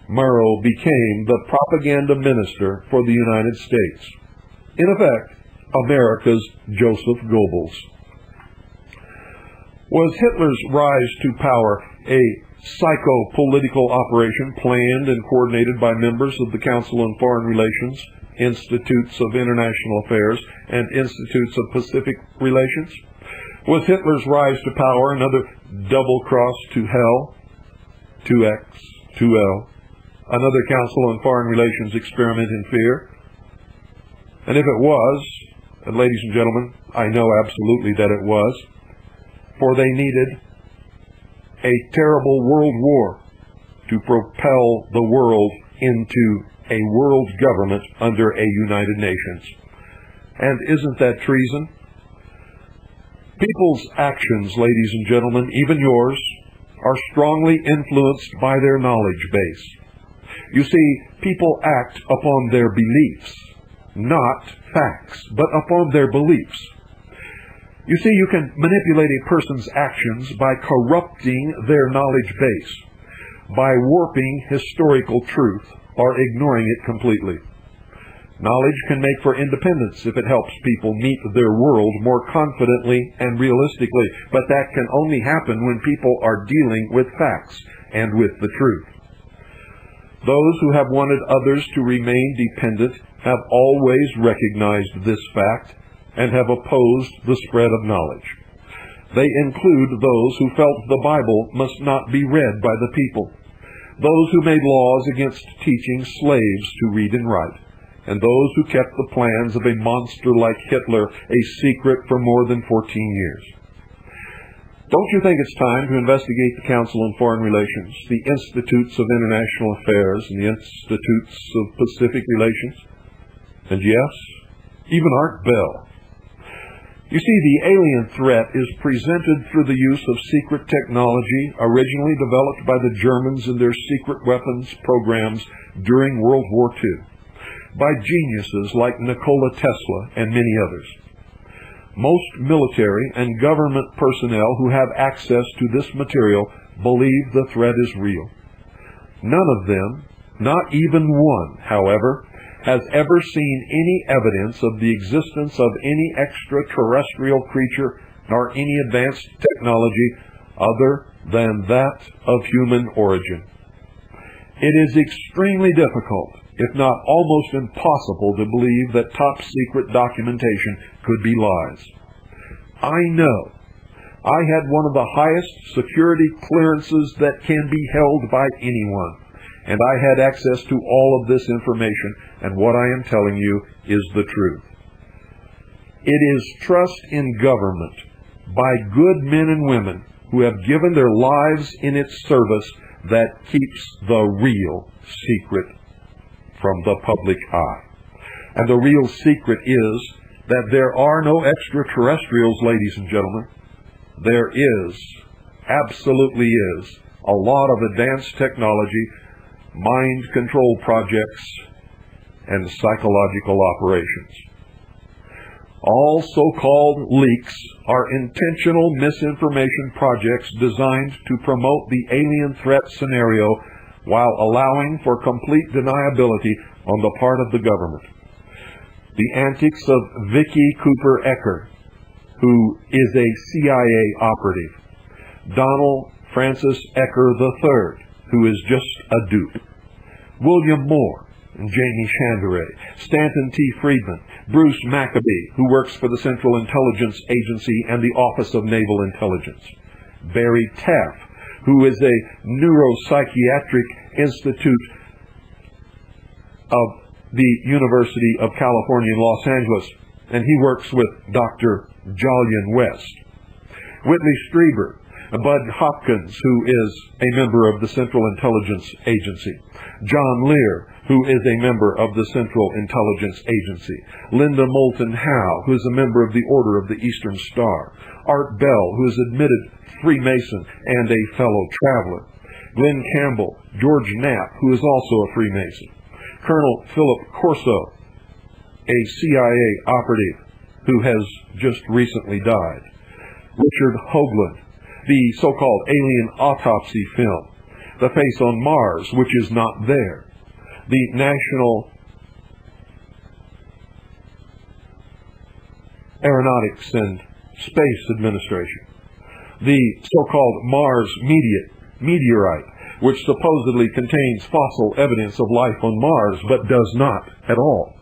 Murrow became the propaganda minister for the United States. In effect, America's Joseph Goebbels. Was Hitler's rise to power a psycho-political operation planned and coordinated by members of the Council on Foreign Relations Institutes of International Affairs and Institutes of Pacific Relations? Was Hitler's rise to power another double cross to hell, 2X, 2L, another Council on Foreign Relations experiment in fear? And if it was, and ladies and gentlemen, I know absolutely that it was, for they needed a terrible world war to propel the world into a world government under a United Nations. And isn't that treason? People's actions, ladies and gentlemen, even yours, are strongly influenced by their knowledge base. You see, people act upon their beliefs, not facts, but upon their beliefs. You see, you can manipulate a person's actions by corrupting their knowledge base, by warping historical truth or ignoring it completely. Knowledge can make for independence if it helps people meet their world more confidently and realistically, but that can only happen when people are dealing with facts and with the truth. Those who have wanted others to remain dependent have always recognized this fact and have opposed the spread of knowledge. They include those who felt the Bible must not be read by the people, those who made laws against teaching slaves to read and write, and those who kept the plans of a monster like Hitler a secret for more than 14 years. Don't you think it's time to investigate the Council on Foreign Relations, the Institutes of International Affairs, and the Institutes of Pacific Relations? And yes, even Art Bell. You see, the alien threat is presented through the use of secret technology originally developed by the Germans in their secret weapons programs during World War II, by geniuses like Nikola Tesla and many others. Most military and government personnel who have access to this material believe the threat is real. None of them, not even one, however, has ever seen any evidence of the existence of any extraterrestrial creature nor any advanced technology other than that of human origin. It is extremely difficult, if not almost impossible, to believe that top-secret documentation could be lies. I know. I had one of the highest security clearances that can be held by anyone, and I had access to all of this information, and what I am telling you is the truth. It is trust in government by good men and women who have given their lives in its service that keeps the real secret from the public eye. And the real secret is that there are no extraterrestrials, ladies and gentlemen. There is, absolutely is, a lot of advanced technology, mind control projects, and psychological operations. All so-called leaks are intentional misinformation projects designed to promote the alien threat scenario while allowing for complete deniability on the part of the government. The antics of Vicky Cooper Ecker, who is a CIA operative, Donald Francis Ecker III, who is just a dupe, William Moore, and Jamie Chandray, Stanton T. Friedman, Bruce Maccabee, who works for the Central Intelligence Agency and the Office of Naval Intelligence, Barry Taff, who is a neuropsychiatric institute of the University of California in Los Angeles, and he works with Dr. Jolyon West, Whitley Strieber, Bud Hopkins, who is a member of the Central Intelligence Agency, John Lear, who is a member of the Central Intelligence Agency, Linda Moulton Howe, who is a member of the Order of the Eastern Star, Art Bell, who is admitted Freemason and a fellow traveler, Glenn Campbell, George Knapp, who is also a Freemason, Colonel Philip Corso, a CIA operative who has just recently died, Richard Hoagland, the so-called alien autopsy film, The Face on Mars, which is not there, the National Aeronautics and Space Administration, the so-called Mars meteorite, which supposedly contains fossil evidence of life on Mars, but does not at all.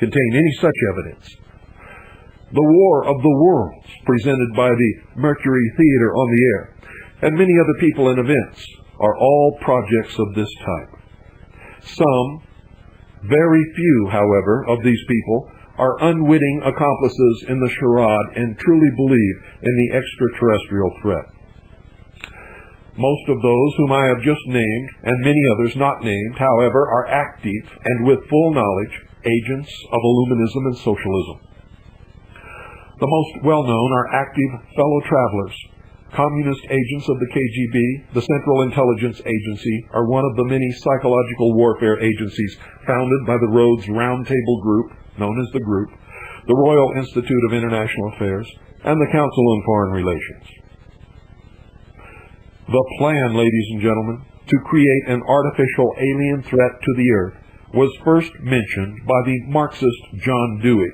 contain any such evidence. The War of the Worlds, presented by the Mercury Theater on the Air, and many other people and events, are all projects of this type. Some, very few, however, of these people are unwitting accomplices in the charade and truly believe in the extraterrestrial threat. Most of those whom I have just named, and many others not named, however, are active and with full knowledge agents of Illuminism and socialism. The most well-known are active fellow travelers. Communist agents of the KGB, the Central Intelligence Agency, are one of the many psychological warfare agencies founded by the Rhodes Roundtable Group, known as the Group, the Royal Institute of International Affairs, and the Council on Foreign Relations. The plan, ladies and gentlemen, to create an artificial alien threat to the Earth was first mentioned by the Marxist John Dewey,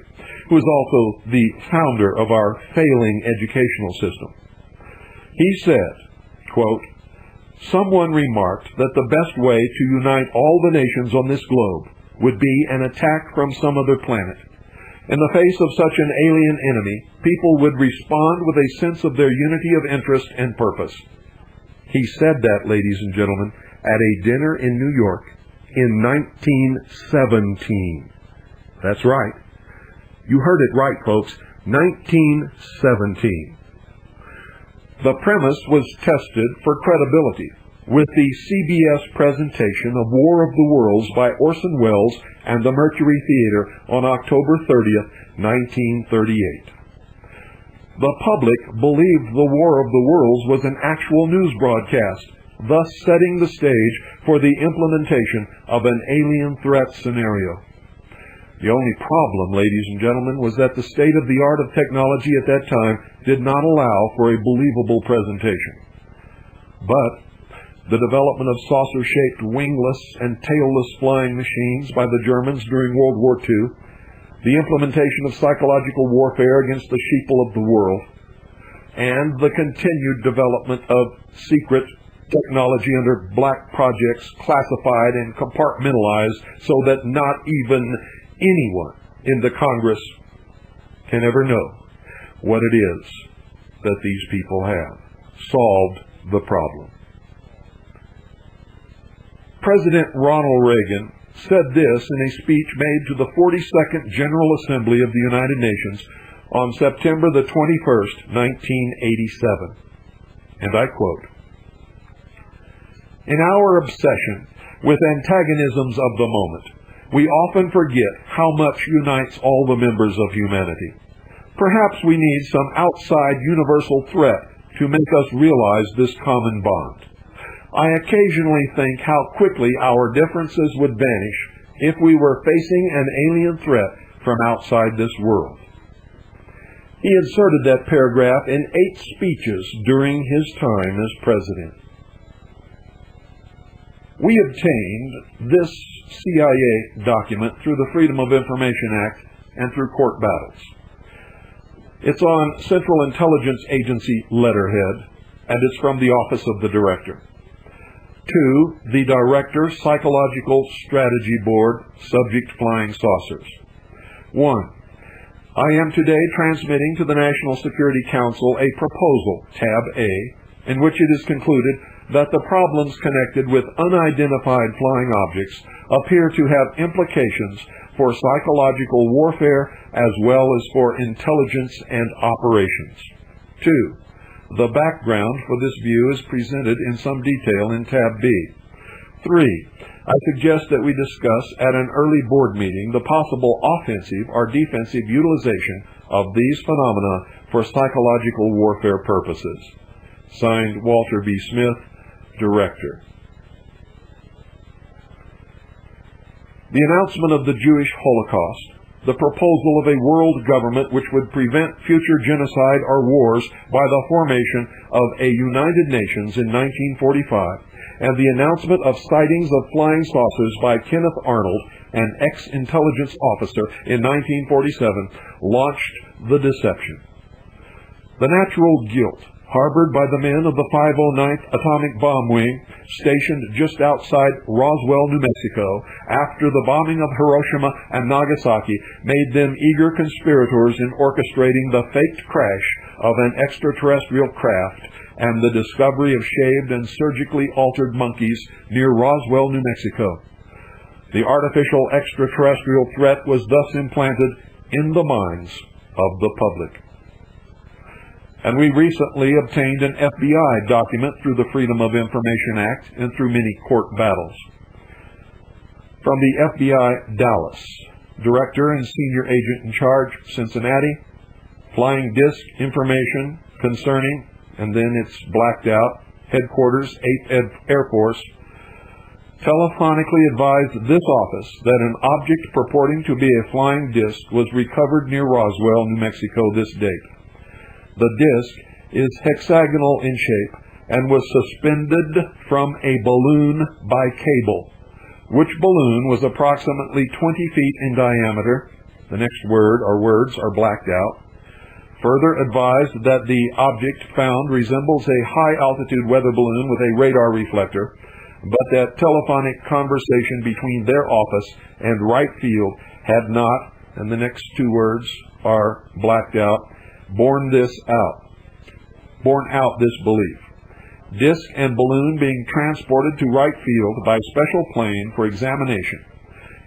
who is also the founder of our failing educational system. He said, quote, "Someone remarked that the best way to unite all the nations on this globe would be an attack from some other planet. In the face of such an alien enemy, people would respond with a sense of their unity of interest and purpose." He said that, ladies and gentlemen, at a dinner in New York in 1917. That's right. You heard it right, folks. 1917. The premise was tested for credibility with the CBS presentation of War of the Worlds by Orson Welles and the Mercury Theater on October 30th, 1938. The public believed the War of the Worlds was an actual news broadcast, thus setting the stage for the implementation of an alien threat scenario. The only problem, ladies and gentlemen, was that the state-of-the-art of technology at that time did not allow for a believable presentation. But the development of saucer-shaped wingless and tailless flying machines by the Germans during World War II, the implementation of psychological warfare against the sheeple of the world, and the continued development of secret technology under black projects classified and compartmentalized so that not even anyone in the Congress can ever know what it is that these people have solved the problem. President Ronald Reagan said this in a speech made to the 42nd General Assembly of the United Nations on September the 21st, 1987. And I quote, "In our obsession with antagonisms of the moment, we often forget how much unites all the members of humanity. Perhaps we need some outside universal threat to make us realize this common bond. I occasionally think how quickly our differences would vanish if we were facing an alien threat from outside this world." He inserted that paragraph in 8 speeches during his time as president. We obtained this CIA document through the Freedom of Information Act and through court battles. It's on Central Intelligence Agency letterhead, and it's from the Office of the Director. To the Director, Psychological Strategy Board, subject Flying Saucers. 1. I am today transmitting to the National Security Council a proposal, Tab A, in which it is concluded that the problems connected with unidentified flying objects appear to have implications for psychological warfare as well as for intelligence and operations. 2. The background for this view is presented in some detail in Tab B. 3. I suggest that we discuss at an early board meeting the possible offensive or defensive utilization of these phenomena for psychological warfare purposes. Signed, Walter B. Smith, Director. The announcement of the Jewish Holocaust, the proposal of a world government which would prevent future genocide or wars by the formation of a United Nations in 1945, and the announcement of sightings of flying saucers by Kenneth Arnold, an ex-intelligence officer, in 1947, launched the deception. The natural guilt harbored by the men of the 509th Atomic Bomb Wing, stationed just outside Roswell, New Mexico, after the bombing of Hiroshima and Nagasaki made them eager conspirators in orchestrating the faked crash of an extraterrestrial craft and the discovery of shaved and surgically altered monkeys near Roswell, New Mexico. The artificial extraterrestrial threat was thus implanted in the minds of the public. And we recently obtained an FBI document through the Freedom of Information Act and through many court battles. From the FBI, Dallas, Director and Senior Agent in Charge, Cincinnati, flying disc information concerning, and then it's blacked out, Headquarters, 8th Air Force, telephonically advised this office that an object purporting to be a flying disc was recovered near Roswell, New Mexico this date. The disc is hexagonal in shape and was suspended from a balloon by cable, which balloon was approximately 20 feet in diameter. The next word or words are blacked out. Further advised that the object found resembles a high-altitude weather balloon with a radar reflector, but that telephonic conversation between their office and Wright Field had not, and the next two words are blacked out, borne out this belief. Disc and balloon being transported to Wright Field by special plane for examination.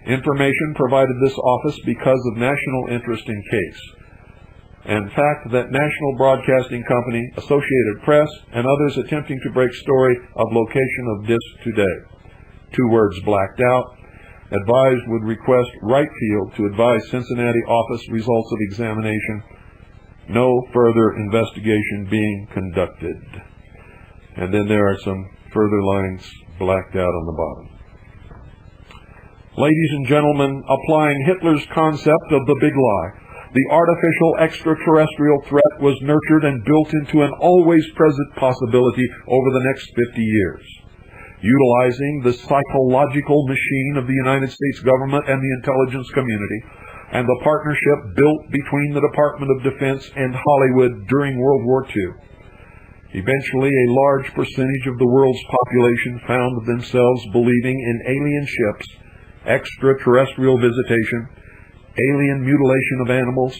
Information provided this office because of national interest in case. And fact that National Broadcasting Company, Associated Press, and others attempting to break story of location of disc today. Two words blacked out. Advised would request Wright Field to advise Cincinnati office results of examination. No further investigation being conducted. And then there are some further lines blacked out on the bottom. Ladies and gentlemen, applying Hitler's concept of the big lie, the artificial extraterrestrial threat was nurtured and built into an always present possibility over the next 50 years. Utilizing the psychological machine of the United States government and the intelligence community, and the partnership built between the Department of Defense and Hollywood during World War II. Eventually, a large percentage of the world's population found themselves believing in alien ships, extraterrestrial visitation, alien mutilation of animals,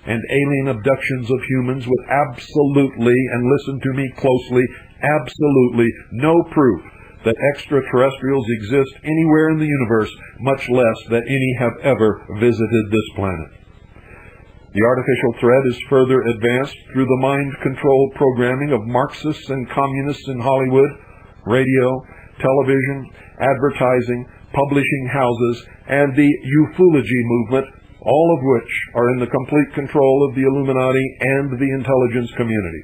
and alien abductions of humans with absolutely, and listen to me closely, absolutely no proof that extraterrestrials exist anywhere in the universe, much less that any have ever visited this planet. The artificial threat is further advanced through the mind-controlled programming of Marxists and communists in Hollywood, radio, television, advertising, publishing houses, and the ufology movement, all of which are in the complete control of the Illuminati and the intelligence community.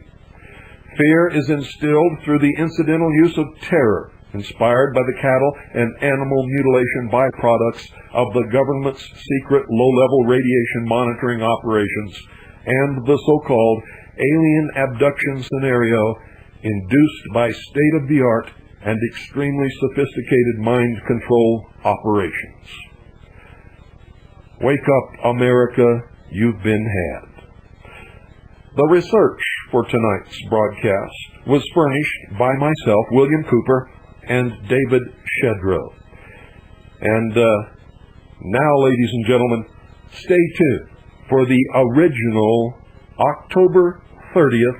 Fear is instilled through the incidental use of terror, inspired by the cattle and animal mutilation byproducts of the government's secret low-level radiation monitoring operations and the so-called alien abduction scenario induced by state-of-the-art and extremely sophisticated mind control operations. Wake up, America, you've been had. The research for tonight's broadcast was furnished by myself, William Cooper, and David Shedrow. And now, ladies and gentlemen, stay tuned for the original October 30th,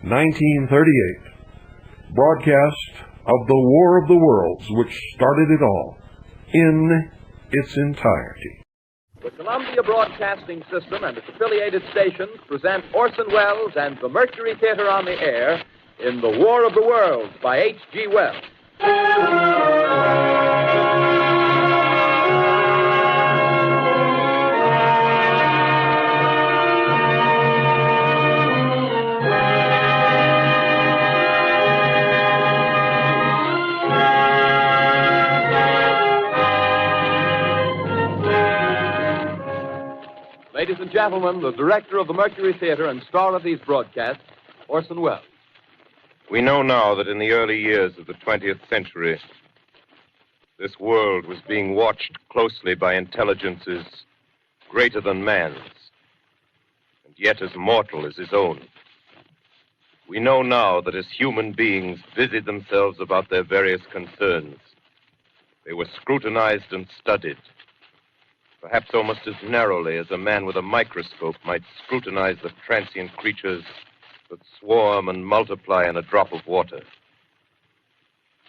1938 broadcast of the War of the Worlds, which started it all in its entirety. The Columbia Broadcasting System and its affiliated stations present Orson Welles and the Mercury Theater on the air in The War of the Worlds by H.G. Wells. Ladies and gentlemen, the director of the Mercury Theater and star of these broadcasts, Orson Welles. We know now that in the early years of the 20th century, this world was being watched closely by intelligences greater than man's, and yet as mortal as his own. We know now that as human beings busied themselves about their various concerns, they were scrutinized and studied, perhaps almost as narrowly as a man with a microscope might scrutinize the transient creatures that swarm and multiply in a drop of water.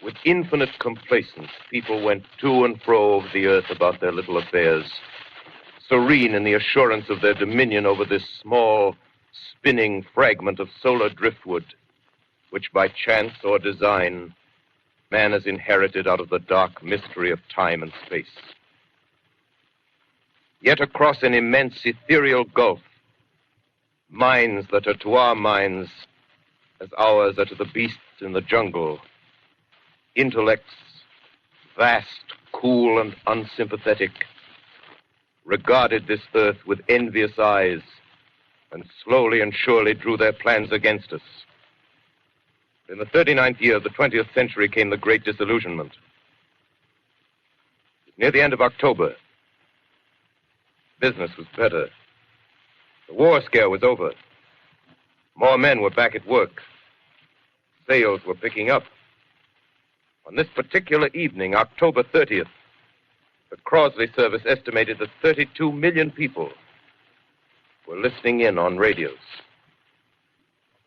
With infinite complacence, people went to and fro over the earth about their little affairs, serene in the assurance of their dominion over this small, spinning fragment of solar driftwood, which by chance or design, man has inherited out of the dark mystery of time and space. Yet across an immense ethereal gulf, minds that are to our minds as ours are to the beasts in the jungle, intellects, vast, cool, and unsympathetic, regarded this earth with envious eyes and slowly and surely drew their plans against us. In the 39th year of the 20th century came the Great Disillusionment. Near the end of October, business was better. The war scare was over. More men were back at work. Sales were picking up. On this particular evening, October 30th, the Crosley service estimated that 32 million people were listening in on radios.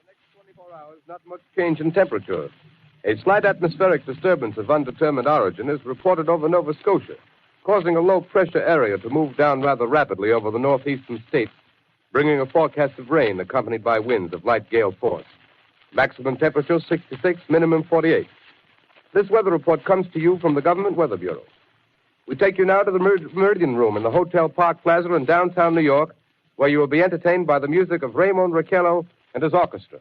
The next 24 hours, not much change in temperature. A slight atmospheric disturbance of undetermined origin is reported over Nova Scotia, causing a low-pressure area to move down rather rapidly over the northeastern states, bringing a forecast of rain accompanied by winds of light gale force. Maximum temperature 66, minimum 48. This weather report comes to you from the Government Weather Bureau. We take you now to the Meridian Room in the Hotel Park Plaza in downtown New York, where you will be entertained by the music of Raymond Rockefeller and his orchestra.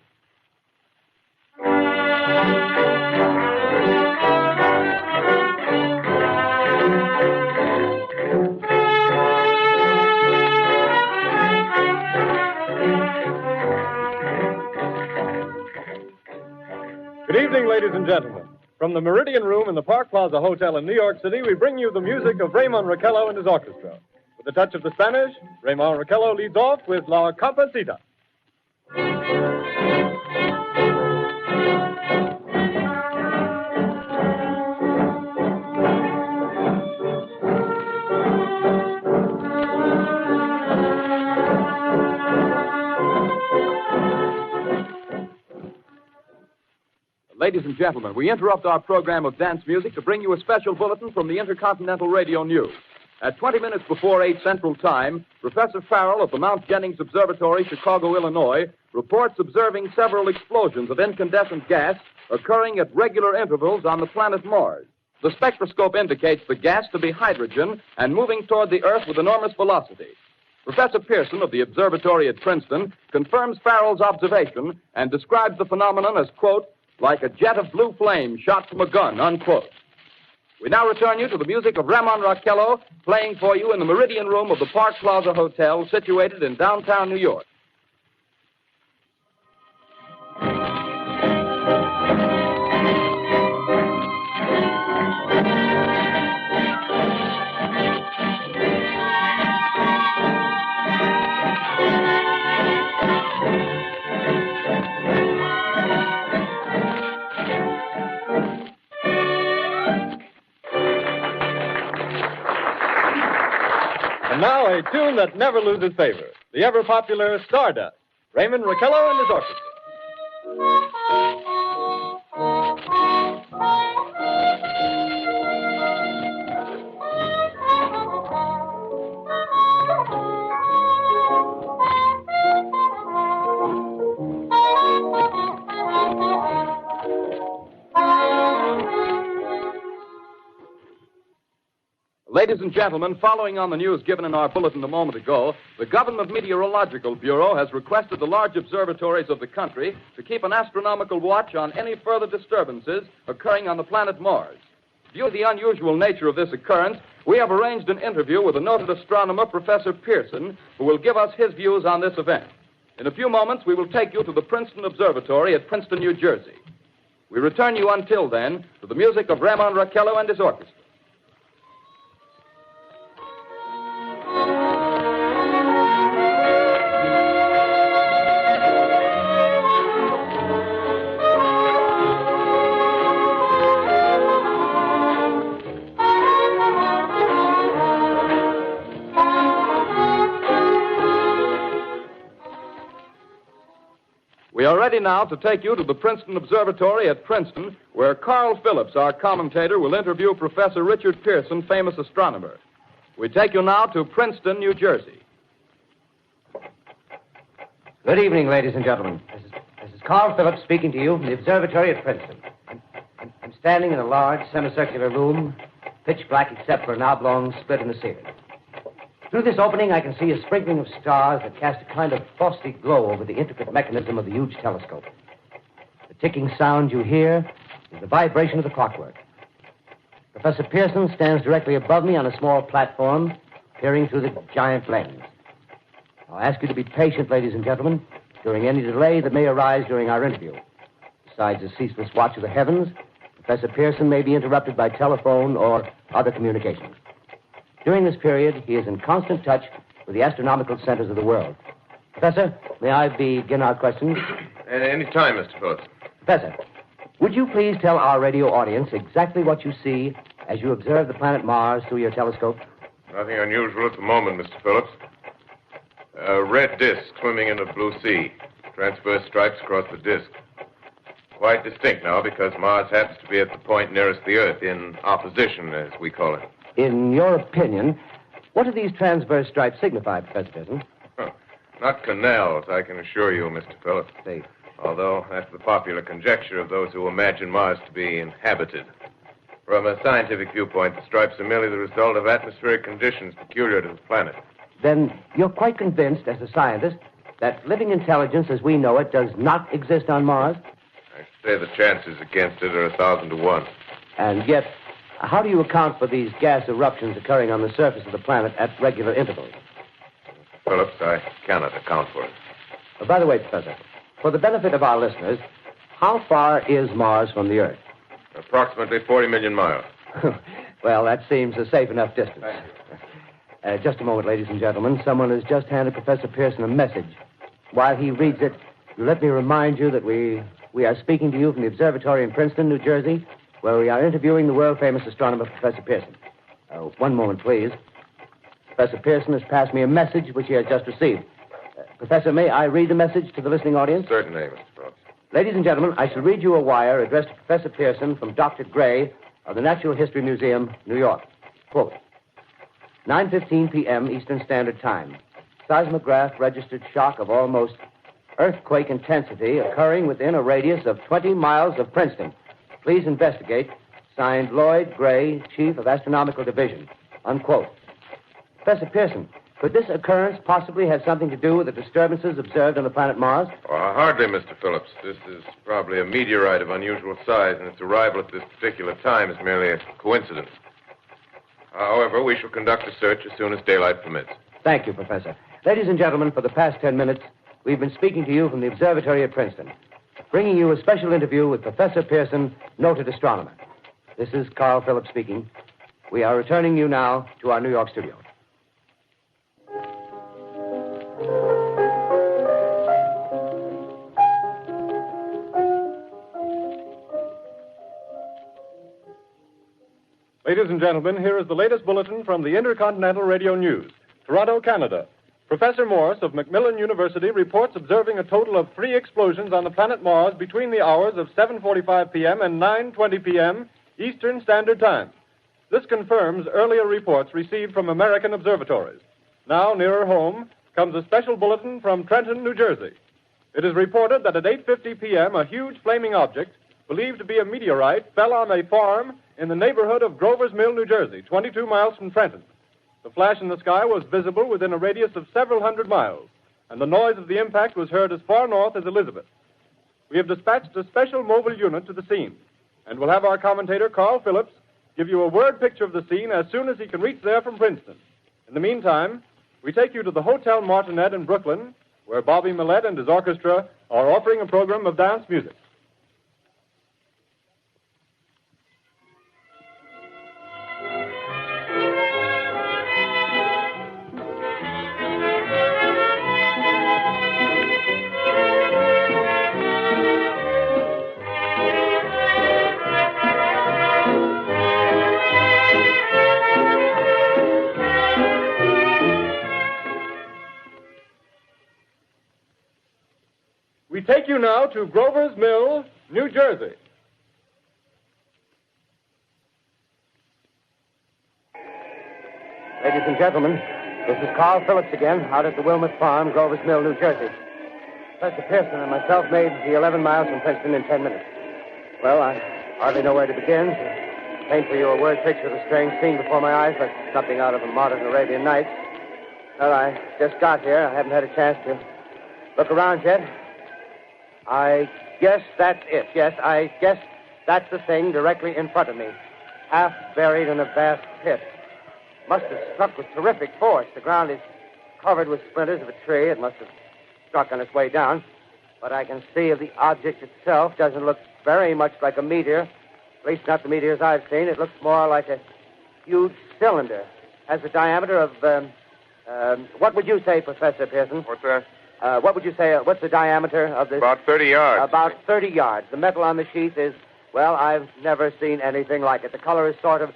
Good evening, ladies and gentlemen. From the Meridian Room in the Park Plaza Hotel in New York City, we bring you the music of Raymond Rockefeller and his orchestra. With a touch of the Spanish, Raymond Rockefeller leads off with La Comparsita. Ladies and gentlemen, we interrupt our program of dance music to bring you a special bulletin from the Intercontinental Radio News. At 20 minutes before 8 Central Time, Professor Farrell of the Mount Jennings Observatory, Chicago, Illinois, reports observing several explosions of incandescent gas occurring at regular intervals on the planet Mars. The spectroscope indicates the gas to be hydrogen and moving toward the Earth with enormous velocity. Professor Pearson of the observatory at Princeton confirms Farrell's observation and describes the phenomenon as, quote, like a jet of blue flame shot from a gun, unquote. We now return you to the music of Raymond Rockefeller, playing for you in the Meridian Room of the Park Plaza Hotel, situated in downtown New York. And now a tune that never loses favor, the ever-popular Stardust, Raymond Rockefeller and his orchestra. Ladies and gentlemen, following on the news given in our bulletin a moment ago, the Government Meteorological Bureau has requested the large observatories of the country to keep an astronomical watch on any further disturbances occurring on the planet Mars. Due to the unusual nature of this occurrence, we have arranged an interview with the noted astronomer, Professor Pearson, who will give us his views on this event. In a few moments, we will take you to the Princeton Observatory at Princeton, New Jersey. We return you until then to the music of Raymond Rockefeller and his orchestra. are ready now to take you to the Princeton Observatory at Princeton, where Carl Phillips, our commentator, will interview Professor Richard Pearson, famous astronomer. We take you now to Princeton, New Jersey. Good evening, ladies and gentlemen. This is Carl Phillips speaking to you from the observatory at Princeton. I'm standing in a large semicircular room, pitch black except for an oblong split in the ceiling. Through this opening, I can see a sprinkling of stars that cast a kind of frosty glow over the intricate mechanism of the huge telescope. The ticking sound you hear is the vibration of the clockwork. Professor Pearson stands directly above me on a small platform, peering through the giant lens. I'll ask you to be patient, ladies and gentlemen, during any delay that may arise during our interview. Besides the ceaseless watch of the heavens, Professor Pearson may be interrupted by telephone or other communications. During this period, he is in constant touch with the astronomical centers of the world. Professor, may I begin our questions? At any time, Mr. Phillips. Professor, would you please tell our radio audience exactly what you see as you observe the planet Mars through your telescope? Nothing unusual at the moment, Mr. Phillips. A red disk swimming in a blue sea. Transverse stripes across the disk. Quite distinct now because Mars happens to be at the point nearest the Earth, in opposition, as we call it. In your opinion, what do these transverse stripes signify, Professor Pearson? Not canals, I can assure you, Mr. Phillips. They... Although that's the popular conjecture of those who imagine Mars to be inhabited. From a scientific viewpoint, the stripes are merely the result of atmospheric conditions peculiar to the planet. Then you're quite convinced, as a scientist, that living intelligence as we know it does not exist on Mars? I say the chances against it are 1,000 to 1. And yet, how do you account for these gas eruptions occurring on the surface of the planet at regular intervals? Phillips, I cannot account for it. By the way, Professor, for the benefit of our listeners, how far is Mars from the Earth? Approximately 40 million miles. Well, that seems a safe enough distance. Just a moment, ladies and gentlemen. Someone has just handed Professor Pearson a message. While he reads it, let me remind you that we are speaking to you from the observatory in Princeton, New Jersey, where we are interviewing the world-famous astronomer, Professor Pearson. One moment, please. Professor Pearson has passed me a message which he has just received. Professor, may I read the message to the listening audience? Certainly, Mr. Phillips. Ladies and gentlemen, I shall read you a wire addressed to Professor Pearson from Dr. Gray of the Natural History Museum, New York. Quote, 9:15 p.m. Eastern Standard Time. Seismograph registered shock of almost earthquake intensity occurring within a radius of 20 miles of Princeton. Please investigate. Signed, Lloyd Gray, Chief of Astronomical Division. Unquote. Professor Pearson, could this occurrence possibly have something to do with the disturbances observed on the planet Mars? Hardly, Mr. Phillips. This is probably a meteorite of unusual size, and its arrival at this particular time is merely a coincidence. However, we shall conduct a search as soon as daylight permits. Thank you, Professor. Ladies and gentlemen, for the past 10 minutes, we've been speaking to you from the observatory at Princeton, bringing you a special interview with Professor Pearson, noted astronomer. This is Carl Phillips speaking. We are returning you now to our New York studio. Ladies and gentlemen, here is the latest bulletin from the Intercontinental Radio News. Toronto, Canada. Professor Morse of Macmillan University reports observing a total of 3 explosions on the planet Mars between the hours of 7:45 p.m. and 9:20 p.m. Eastern Standard Time. This confirms earlier reports received from American observatories. Now, nearer home, comes a special bulletin from Trenton, New Jersey. It is reported that at 8:50 p.m., a huge flaming object, believed to be a meteorite, fell on a farm in the neighborhood of Grover's Mill, New Jersey, 22 miles from Trenton. The flash in the sky was visible within a radius of several hundred miles, and the noise of the impact was heard as far north as Elizabeth. We have dispatched a special mobile unit to the scene, and we'll have our commentator, Carl Phillips, give you a word picture of the scene as soon as he can reach there from Princeton. In the meantime, we take you to the Hotel Martinet in Brooklyn, where Bobby Millett and his orchestra are offering a program of dance music. We take you now to Grover's Mill, New Jersey. Ladies and gentlemen, this is Carl Phillips again, out at the Wilmot Farm, Grover's Mill, New Jersey. Professor Pearson and myself made the 11 miles from Princeton in 10 minutes. Well, I hardly know where to begin. To paint for you a word picture of the strange scene before my eyes, like something out of a modern Arabian Nights. Well, I just got here. I haven't had a chance to look around yet. I guess that's it. Yes, I guess that's the thing directly in front of me, half buried in a vast pit. Must have struck with terrific force. The ground is covered with splinters of a tree. It must have struck on its way down. But I can see the object itself doesn't look very much like a meteor. At least not the meteors I've seen. It looks more like a huge cylinder. Has a diameter of, what would you say, Professor Pearson? What's that? What would you say, what's the diameter of this? About 30 yards. About 30 yards. The metal on the sheath is, well, I've never seen anything like it. The color is sort of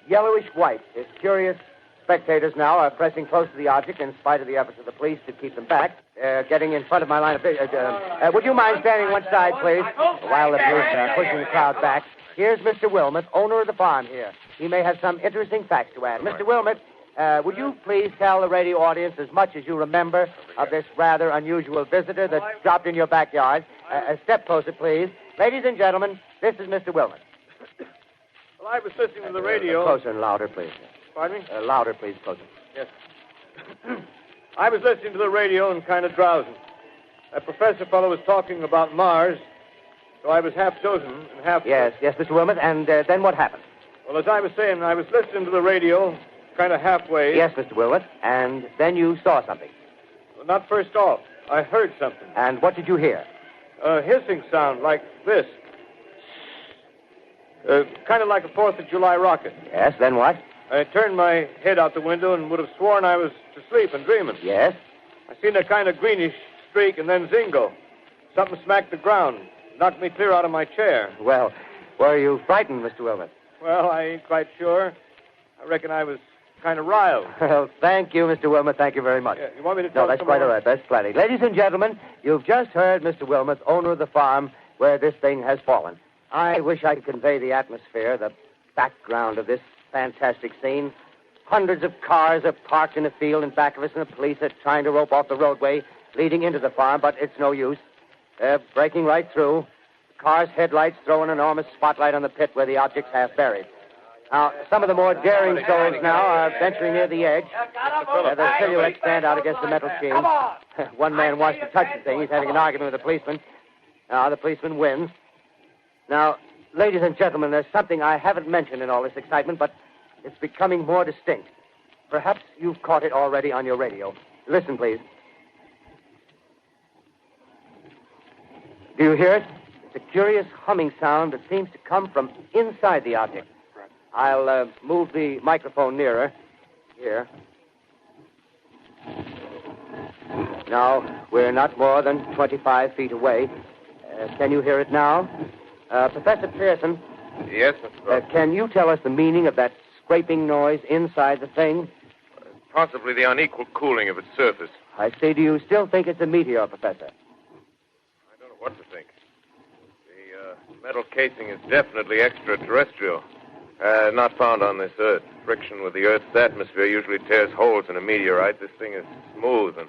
yellowish white. Its curious spectators now are pressing close to the object in spite of the efforts of the police to keep them back. Getting in front of my line of vision. Would you mind standing one side, please? While the police are pushing the crowd back. Here's Mr. Wilmot, owner of the farm here. He may have some interesting facts to add. Mr. Wilmot, would you please tell the radio audience as much as you remember of this rather unusual visitor that dropped in your backyard? A step closer, please. Ladies and gentlemen, this is Mr. Wilmot. Well, I was listening to the radio. Closer and louder, please. Pardon me? Louder, please, closer. Yes. I was listening to the radio and kind of drowsing. That professor fellow was talking about Mars, so I was half chosen and half... Yes, Mr. Wilmot, and then what happened? Well, as I was saying, I was listening to the radio, kind of halfway. Yes, Mr. Wilmot, and then you saw something. Well, not first off. I heard something. And what did you hear? A hissing sound like this. Kind of like a 4th of July rocket. Yes, then what? I turned my head out the window and would have sworn I was to sleep and dreaming. Yes? I seen a kind of greenish streak and then zingo. Something smacked the ground, knocked me clear out of my chair. Well, were you frightened, Mr. Wilmot? Well, I ain't quite sure. I reckon I was kind of riled. Well, thank you, Mr. Wilmot. Thank you very much. Yeah, you want me to tell No, that's some quite more? all right. That's plenty. Ladies and gentlemen, you've just heard Mr. Wilmot, owner of the farm where this thing has fallen. I wish I could convey the atmosphere, the background of this fantastic scene. Hundreds of cars are parked in a field in back of us, and the police are trying to rope off the roadway leading into the farm, but it's no use. They're breaking right through. The car's headlights throw an enormous spotlight on the pit where the object's half buried. Now, some of the more daring souls now are venturing near the edge. Their silhouettes stand out against the metal sheen. One man wants to touch the thing. He's having an argument with the policeman. Now, the policeman wins. Now, ladies and gentlemen, there's something I haven't mentioned in all this excitement, but it's becoming more distinct. Perhaps you've caught it already on your radio. Listen, please. Do you hear it? It's a curious humming sound that seems to come from inside the object. I'll move the microphone nearer. Here. Now, we're not more than 25 feet away. Can you hear it now? Professor Pearson. Yes, Mr. Phillips. Can you tell us the meaning of that scraping noise inside the thing? Possibly the unequal cooling of its surface. I say, do you still think it's a meteor, Professor? I don't know what to think. The metal casing is definitely extraterrestrial. Not found on this Earth. Friction with the Earth's atmosphere usually tears holes in a meteorite. This thing is smooth, and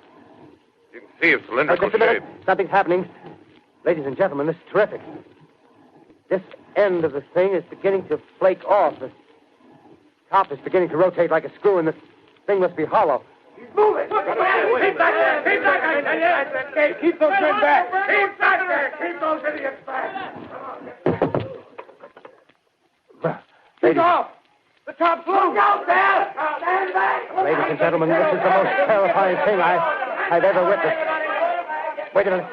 you can see its cylindrical Just a minute. shape. Something's happening. Ladies and gentlemen, this is terrific. This end of the thing is beginning to flake off. The top is beginning to rotate like a screw, and the thing must be hollow. He's moving. Keep back there. Keep back there. Keep those men back. Keep back there. Keep those idiots back. He's off. The top's loose. Look out there. Stand back. Ladies and gentlemen, this is the most terrifying thing I've ever witnessed. Wait a minute.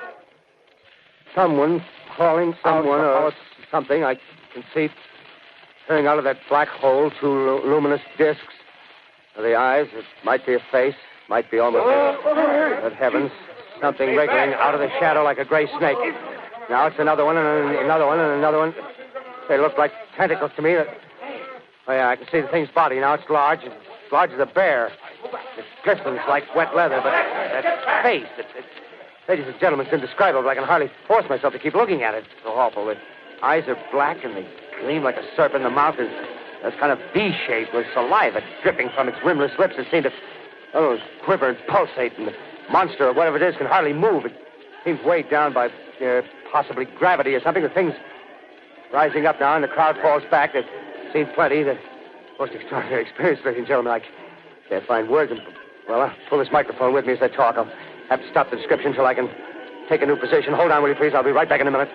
Someone calling someone or something. I can see turning out of that black hole two luminous discs. The eyes, it might be a face, might be almost... Good heavens, something wriggling out of the shadow like a gray snake. Now it's another one, and another one, and another one. They look like tentacles to me. Oh, yeah, I can see the thing's body. Now it's large as a bear. It glistens like wet leather, but that face, it's Ladies and gentlemen, it's indescribable. I can hardly force myself to keep looking at it. It's so awful. The eyes are black and they gleam like a serpent. The mouth is kind of V-shaped with saliva dripping from its rimless lips that seem to quiver and pulsate. And the monster, or whatever it is, can hardly move. It seems weighed down by possibly gravity or something. The thing's rising up now and the crowd falls back. They've seen plenty. The most extraordinary experience, ladies and gentlemen. I can't find words. Well, I'll pull this microphone with me as I talk. I'll have to stop the description until I can take a new position. Hold on, will you, please? I'll be right back in a minute.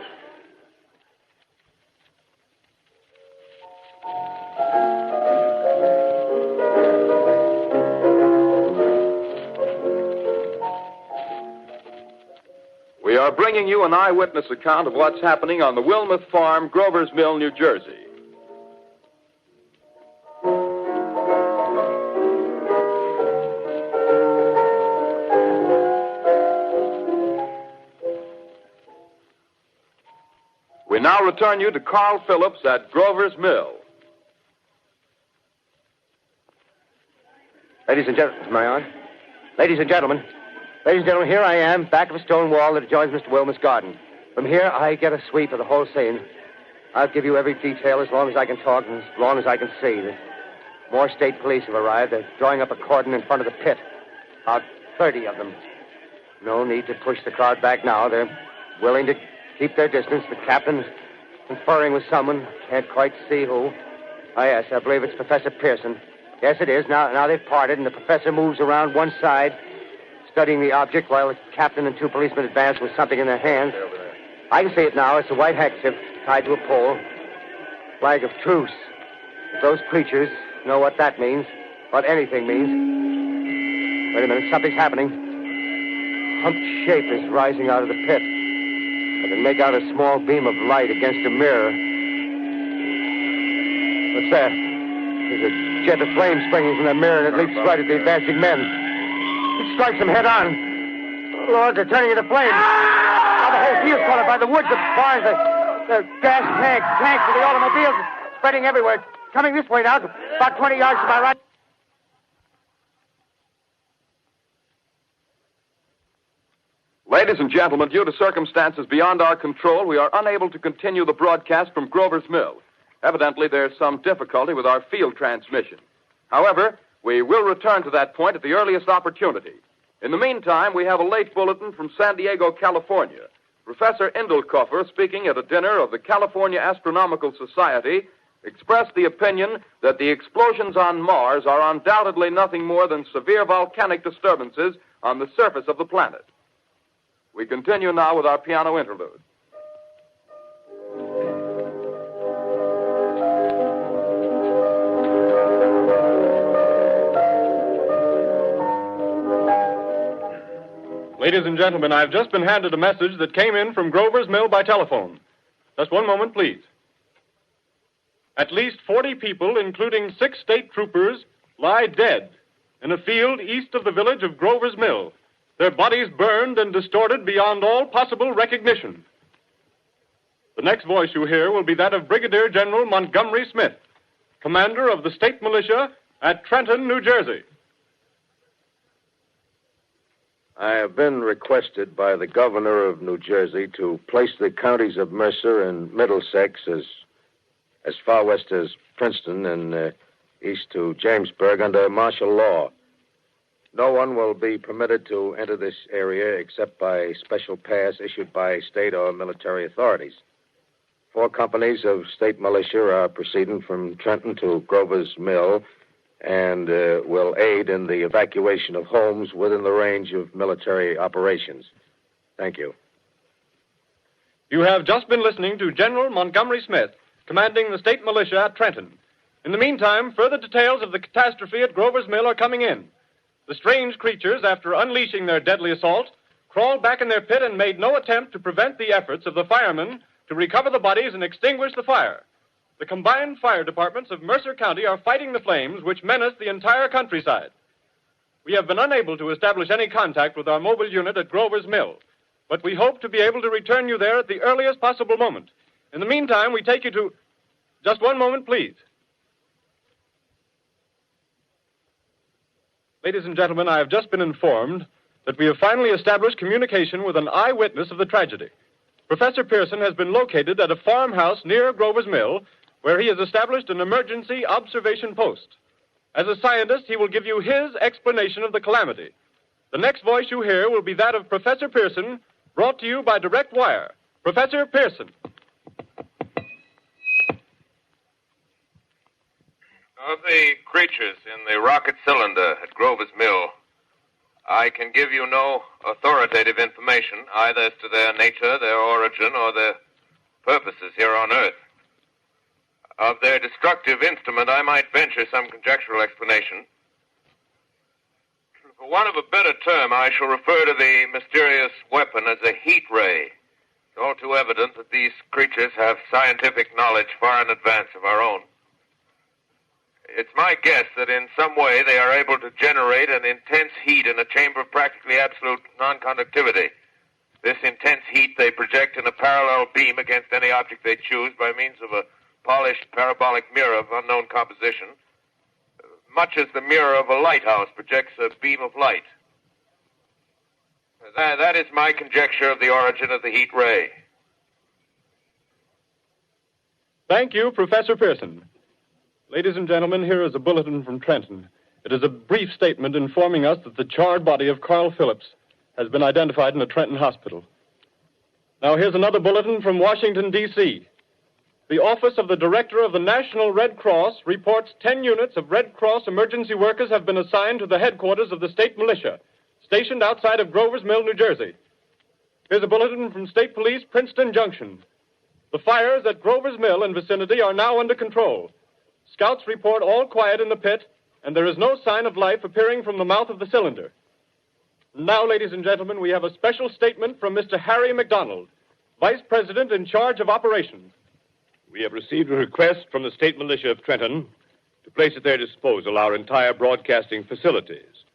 We are bringing you an eyewitness account of what's happening on the Wilmuth Farm, Grover's Mill, New Jersey. We now return you to Carl Phillips at Grover's Mill. Ladies and gentlemen, am I on? Ladies and gentlemen, here I am, back of a stone wall that adjoins Mr. Wilmuth's garden. From here, I get a sweep of the whole scene. I'll give you every detail as long as I can talk and as long as I can see. More state police have arrived. They're drawing up a cordon in front of the pit. About 30 of them. No need to push the crowd back now. They're willing to keep their distance. The captain's conferring with someone. Can't quite see who. Oh, yes, I believe it's Professor Pearson. Yes, it is. Now they've parted, and the professor moves around one side, studying the object while the captain and two policemen advance with something in their hands. I can see it now. It's a white handkerchief tied to a pole. Flag of truce. If those creatures know what that means, what anything means. Wait a minute, something's happening. A humped shape is rising out of the pit. I can make out a small beam of light against a mirror. What's that? There's a jet of flame springing from the mirror, and it leaps right at the advancing men. It strikes them head on. Oh, Lord, they're turning into flames. Now the whole field's caught up by the woods, the barns, the gas tanks of the automobiles spreading everywhere. It's coming this way now, about 20 yards to my right. Ladies and gentlemen, due to circumstances beyond our control, we are unable to continue the broadcast from Grover's Mill. Evidently, there's some difficulty with our field transmission. However, we will return to that point at the earliest opportunity. In the meantime, we have a late bulletin from San Diego, California. Professor Indelkoffer, speaking at a dinner of the California Astronomical Society, expressed the opinion that the explosions on Mars are undoubtedly nothing more than severe volcanic disturbances on the surface of the planet. We continue now with our piano interlude. Ladies and gentlemen, I've just been handed a message that came in from Grover's Mill by telephone. Just one moment, please. At least 40 people, including 6 state troopers, lie dead in a field east of the village of Grover's Mill. Their bodies burned and distorted beyond all possible recognition. The next voice you hear will be that of Brigadier General Montgomery Smith, commander of the state militia at Trenton, New Jersey. I have been requested by the governor of New Jersey to place the counties of Mercer and Middlesex as far west as Princeton and east to Jamesburg under martial law. No one will be permitted to enter this area except by special pass issued by state or military authorities. 4 companies of state militia are proceeding from Trenton to Grover's Mill and will aid in the evacuation of homes within the range of military operations. Thank you. You have just been listening to General Montgomery Smith, commanding the state militia at Trenton. In the meantime, further details of the catastrophe at Grover's Mill are coming in. The strange creatures, after unleashing their deadly assault, crawled back in their pit and made no attempt to prevent the efforts of the firemen to recover the bodies and extinguish the fire. The combined fire departments of Mercer County are fighting the flames which menace the entire countryside. We have been unable to establish any contact with our mobile unit at Grover's Mill, but we hope to be able to return you there at the earliest possible moment. In the meantime, we take you to... Just one moment, please. Ladies and gentlemen, I have just been informed that we have finally established communication with an eyewitness of the tragedy. Professor Pearson has been located at a farmhouse near Grover's Mill, where he has established an emergency observation post. As a scientist, he will give you his explanation of the calamity. The next voice you hear will be that of Professor Pearson, brought to you by direct wire. Professor Pearson. Of the creatures in the rocket cylinder at Grover's Mill, I can give you no authoritative information, either as to their nature, their origin, or their purposes here on Earth. Of their destructive instrument, I might venture some conjectural explanation. For want of a better term, I shall refer to the mysterious weapon as a heat ray. It's all too evident that these creatures have scientific knowledge far in advance of our own. It's my guess that in some way they are able to generate an intense heat in a chamber of practically absolute non-conductivity. This intense heat they project in a parallel beam against any object they choose by means of a polished parabolic mirror of unknown composition, much as the mirror of a lighthouse projects a beam of light. That is my conjecture of the origin of the heat ray. Thank you, Professor Pearson. Ladies and gentlemen, here is a bulletin from Trenton. It is a brief statement informing us that the charred body of Carl Phillips has been identified in a Trenton hospital. Now, here's another bulletin from Washington, D.C. The Office of the Director of the National Red Cross reports 10 units of Red Cross emergency workers have been assigned to the headquarters of the state militia, stationed outside of Grover's Mill, New Jersey. Here's a bulletin from State Police, Princeton Junction. The fires at Grover's Mill and vicinity are now under control. Scouts report all quiet in the pit, and there is no sign of life appearing from the mouth of the cylinder. Now, ladies and gentlemen, we have a special statement from Mr. Harry McDonald, Vice President in charge of operations. We have received a request from the state militia of Trenton to place at their disposal our entire broadcasting facilities.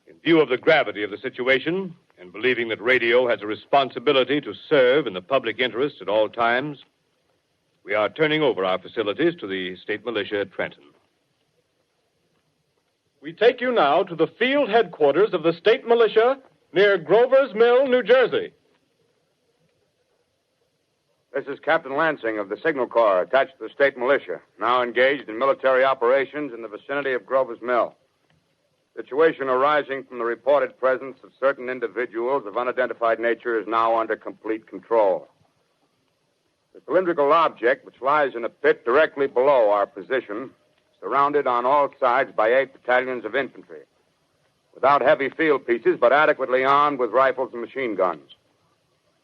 In view of the gravity of the situation, and believing that radio has a responsibility to serve in the public interest at all times, we are turning over our facilities to the state militia at Trenton. We take you now to the field headquarters of the state militia near Grover's Mill, New Jersey. This is Captain Lansing of the Signal Corps, attached to the state militia, now engaged in military operations in the vicinity of Grover's Mill. Situation arising from the reported presence of certain individuals of unidentified nature is now under complete control. The cylindrical object, which lies in a pit directly below our position, surrounded on all sides by 8 battalions of infantry, without heavy field pieces, but adequately armed with rifles and machine guns.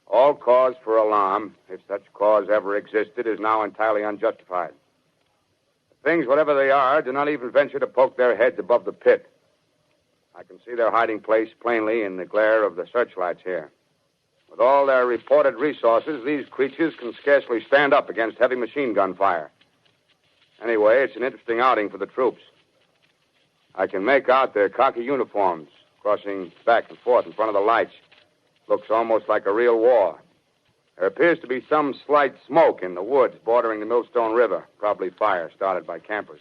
All cause for alarm, if such cause ever existed, is now entirely unjustified. Things, whatever they are, do not even venture to poke their heads above the pit. I can see their hiding place plainly in the glare of the searchlights here. With all their reported resources, these creatures can scarcely stand up against heavy machine gun fire. Anyway, it's an interesting outing for the troops. I can make out their khaki uniforms crossing back and forth in front of the lights. Looks almost like a real war. There appears to be some slight smoke in the woods bordering the Millstone River, probably fire started by campers.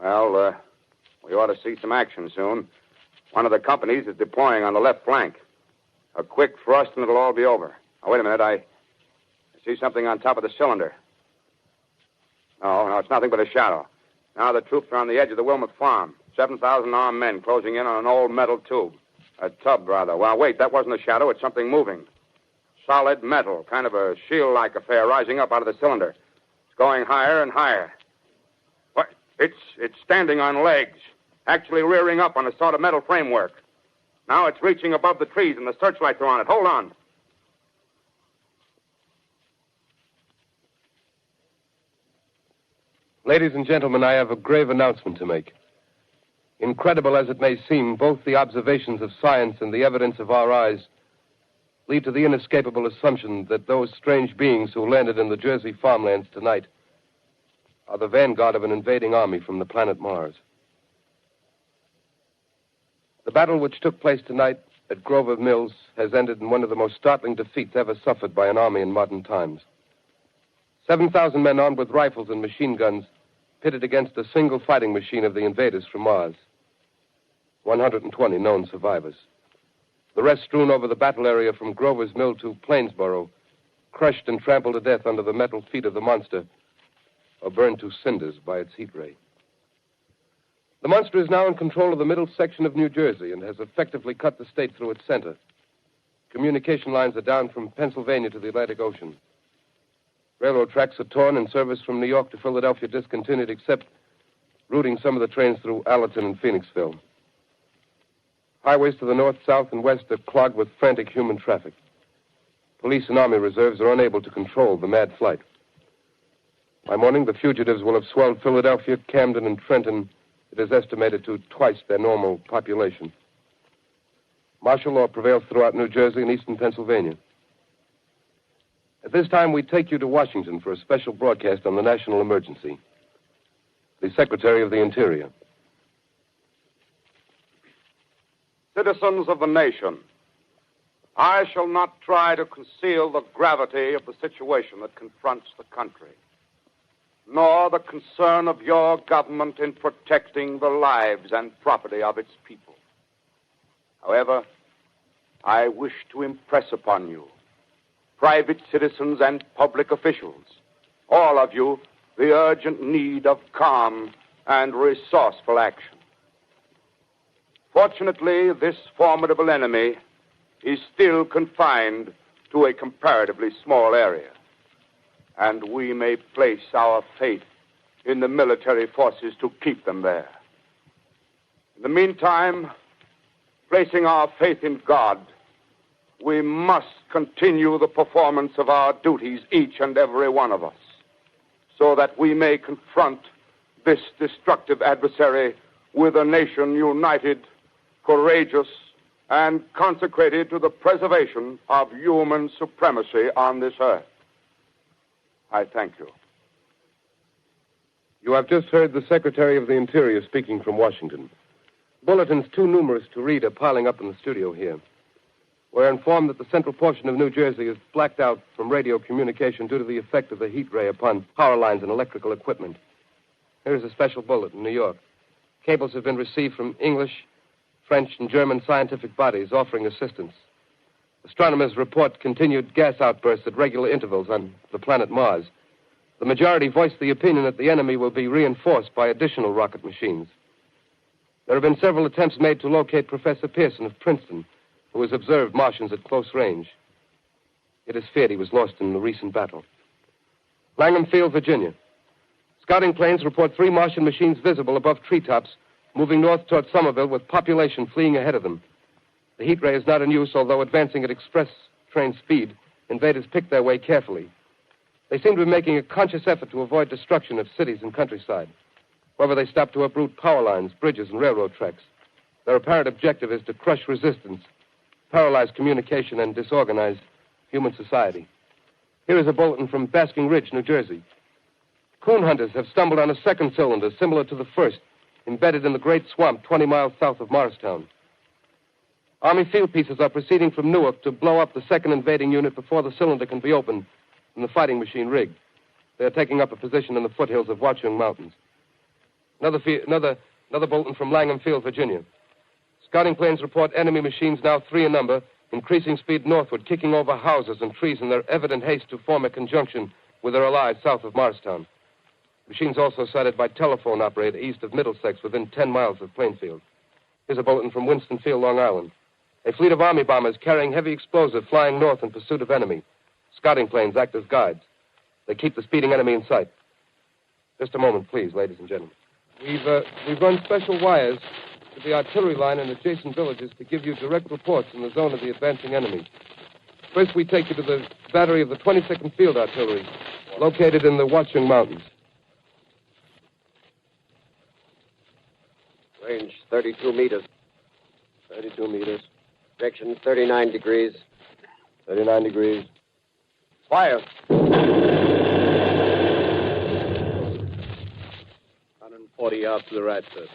Well, we ought to see some action soon. One of the companies is deploying on the left flank. A quick thrust and it'll all be over. Now, wait a minute. I see something on top of the cylinder. No, it's nothing but a shadow. Now the troops are on the edge of the Wilmot Farm. 7,000 armed men closing in on an old metal tube. A tub, rather. Well, wait, that wasn't a shadow. It's something moving. Solid metal, kind of a shield-like affair rising up out of the cylinder. It's going higher and higher. What? It's standing on legs, actually rearing up on a sort of metal framework. Now it's reaching above the trees, and the searchlights are on it. Hold on. Ladies and gentlemen, I have a grave announcement to make. Incredible as it may seem, both the observations of science and the evidence of our eyes lead to the inescapable assumption that those strange beings who landed in the Jersey farmlands tonight are the vanguard of an invading army from the planet Mars. The battle which took place tonight at Grover Mills has ended in one of the most startling defeats ever suffered by an army in modern times. 7,000 men armed with rifles and machine guns pitted against a single fighting machine of the invaders from Mars. 120 known survivors. The rest strewn over the battle area from Grover's Mill to Plainsboro, crushed and trampled to death under the metal feet of the monster, or burned to cinders by its heat ray. The monster is now in control of the middle section of New Jersey and has effectively cut the state through its center. Communication lines are down from Pennsylvania to the Atlantic Ocean. Railroad tracks are torn and service from New York to Philadelphia discontinued, except routing some of the trains through Allerton and Phoenixville. Highways to the north, south, and west are clogged with frantic human traffic. Police and Army reserves are unable to control the mad flight. By morning, the fugitives will have swelled Philadelphia, Camden, and Trenton, it is estimated, to twice their normal population. Martial law prevails throughout New Jersey and eastern Pennsylvania. At this time, we take you to Washington for a special broadcast on the national emergency. The Secretary of the Interior. Citizens of the nation, I shall not try to conceal the gravity of the situation that confronts the country, nor the concern of your government in protecting the lives and property of its people. However, I wish to impress upon you, private citizens and public officials, all of you, the urgent need of calm and resourceful action. Fortunately, this formidable enemy is still confined to a comparatively small area, and we may place our faith in the military forces to keep them there. In the meantime, placing our faith in God, we must continue the performance of our duties, each and every one of us, so that we may confront this destructive adversary with a nation united, courageous, and consecrated to the preservation of human supremacy on this earth. I thank you. You have just heard the Secretary of the Interior speaking from Washington. Bulletins too numerous to read are piling up in the studio here. We're informed that the central portion of New Jersey is blacked out from radio communication due to the effect of the heat ray upon power lines and electrical equipment. Here's a special bulletin, New York. Cables have been received from English, French, and German scientific bodies offering assistance. Astronomers report continued gas outbursts at regular intervals on the planet Mars. The majority voiced the opinion that the enemy will be reinforced by additional rocket machines. There have been several attempts made to locate Professor Pearson of Princeton, who has observed Martians at close range. It is feared he was lost in the recent battle. Langham Field, Virginia. Scouting planes report 3 Martian machines visible above treetops, moving north toward Somerville with population fleeing ahead of them. The heat ray is not in use, although advancing at express train speed, invaders pick their way carefully. They seem to be making a conscious effort to avoid destruction of cities and countryside. However, they stop to uproot power lines, bridges, and railroad tracks. Their apparent objective is to crush resistance, paralyze communication, and disorganize human society. Here is a bulletin from Basking Ridge, New Jersey. Coon hunters have stumbled on a second cylinder similar to the first, embedded in the great swamp 20 miles south of Morristown. Army field pieces are proceeding from Newark to blow up the second invading unit before the cylinder can be opened and the fighting machine rigged. They are taking up a position in the foothills of Watchung Mountains. Another bulletin from Langham Field, Virginia. Scouting planes report enemy machines, now 3 in number, increasing speed northward, kicking over houses and trees in their evident haste to form a conjunction with their allies south of Morristown. Machines also sighted by telephone operator east of Middlesex, within 10 miles of Plainfield. Here's a bulletin from Winston-Field, Long Island. A fleet of Army bombers carrying heavy explosive flying north in pursuit of enemy. Scouting planes act as guides. They keep the speeding enemy in sight. Just a moment, please, ladies and gentlemen. We've run special wires to the artillery line in adjacent villages to give you direct reports in the zone of the advancing enemy. First, we take you to the battery of the 22nd Field Artillery, located in the Watchung Mountains. Range 32 meters. 32 meters. Direction 39 degrees. 39 degrees. Fire. 140 yards to the right, sir.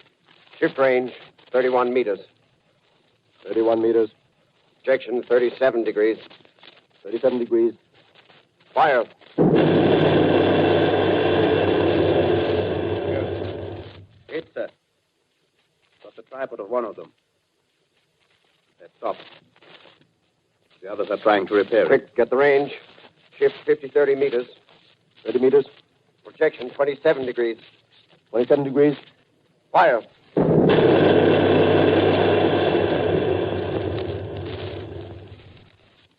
Shift range 31 meters. 31 meters. Direction 37 degrees. 37 degrees. Fire. Hit, sir. Got the tripod of one of them. They're stopped. The others are trying to repair it. Quick, get the range. Shift 30 meters. 30 meters. Projection 27 degrees. 27 degrees. Fire.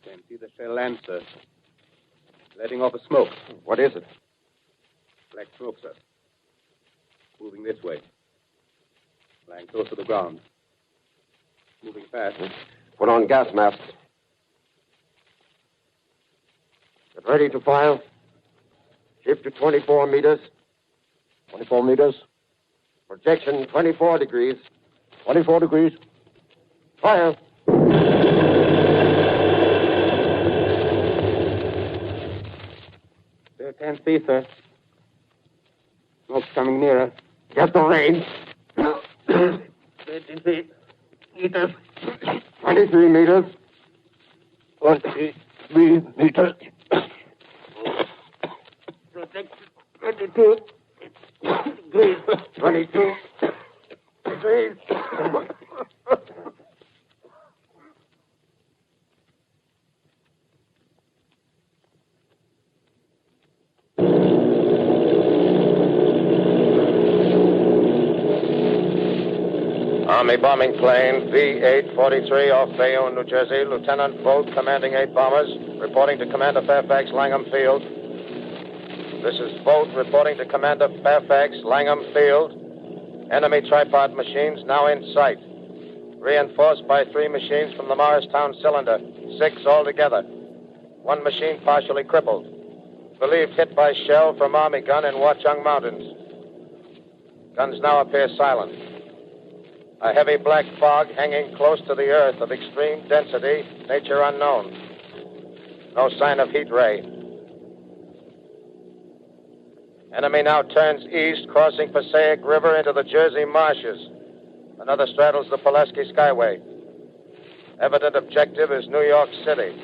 Can't see the shell land, sir. Letting off a smoke. What is it? Black smoke, sir. Moving this way. Lying close to the ground. Moving fast. Put on gas masks. Get ready to fire. Shift to 24 meters. 24 meters. Projection 24 degrees. 24 degrees. Fire. Still can't see, sir. Smoke's coming nearer. Get the range. 23 meters. 23 meters. 23 meters. Protection 22 degrees. 22 degrees. Army bombing plane V-843 off Bayonne, New Jersey. Lieutenant Vogt, commanding 8 bombers, reporting to Commander Fairfax, Langham Field. This is Vogt reporting to Commander Fairfax, Langham Field. Enemy tripod machines now in sight. Reinforced by 3 machines from the Morristown cylinder. 6 altogether. 1 machine partially crippled. Believed hit by shell from Army gun in Watchung Mountains. Guns now appear silent. A heavy black fog hanging close to the earth of extreme density, nature unknown. No sign of heat ray. Enemy now turns east, crossing Passaic River into the Jersey marshes. Another straddles the Pulaski Skyway. Evident objective is New York City.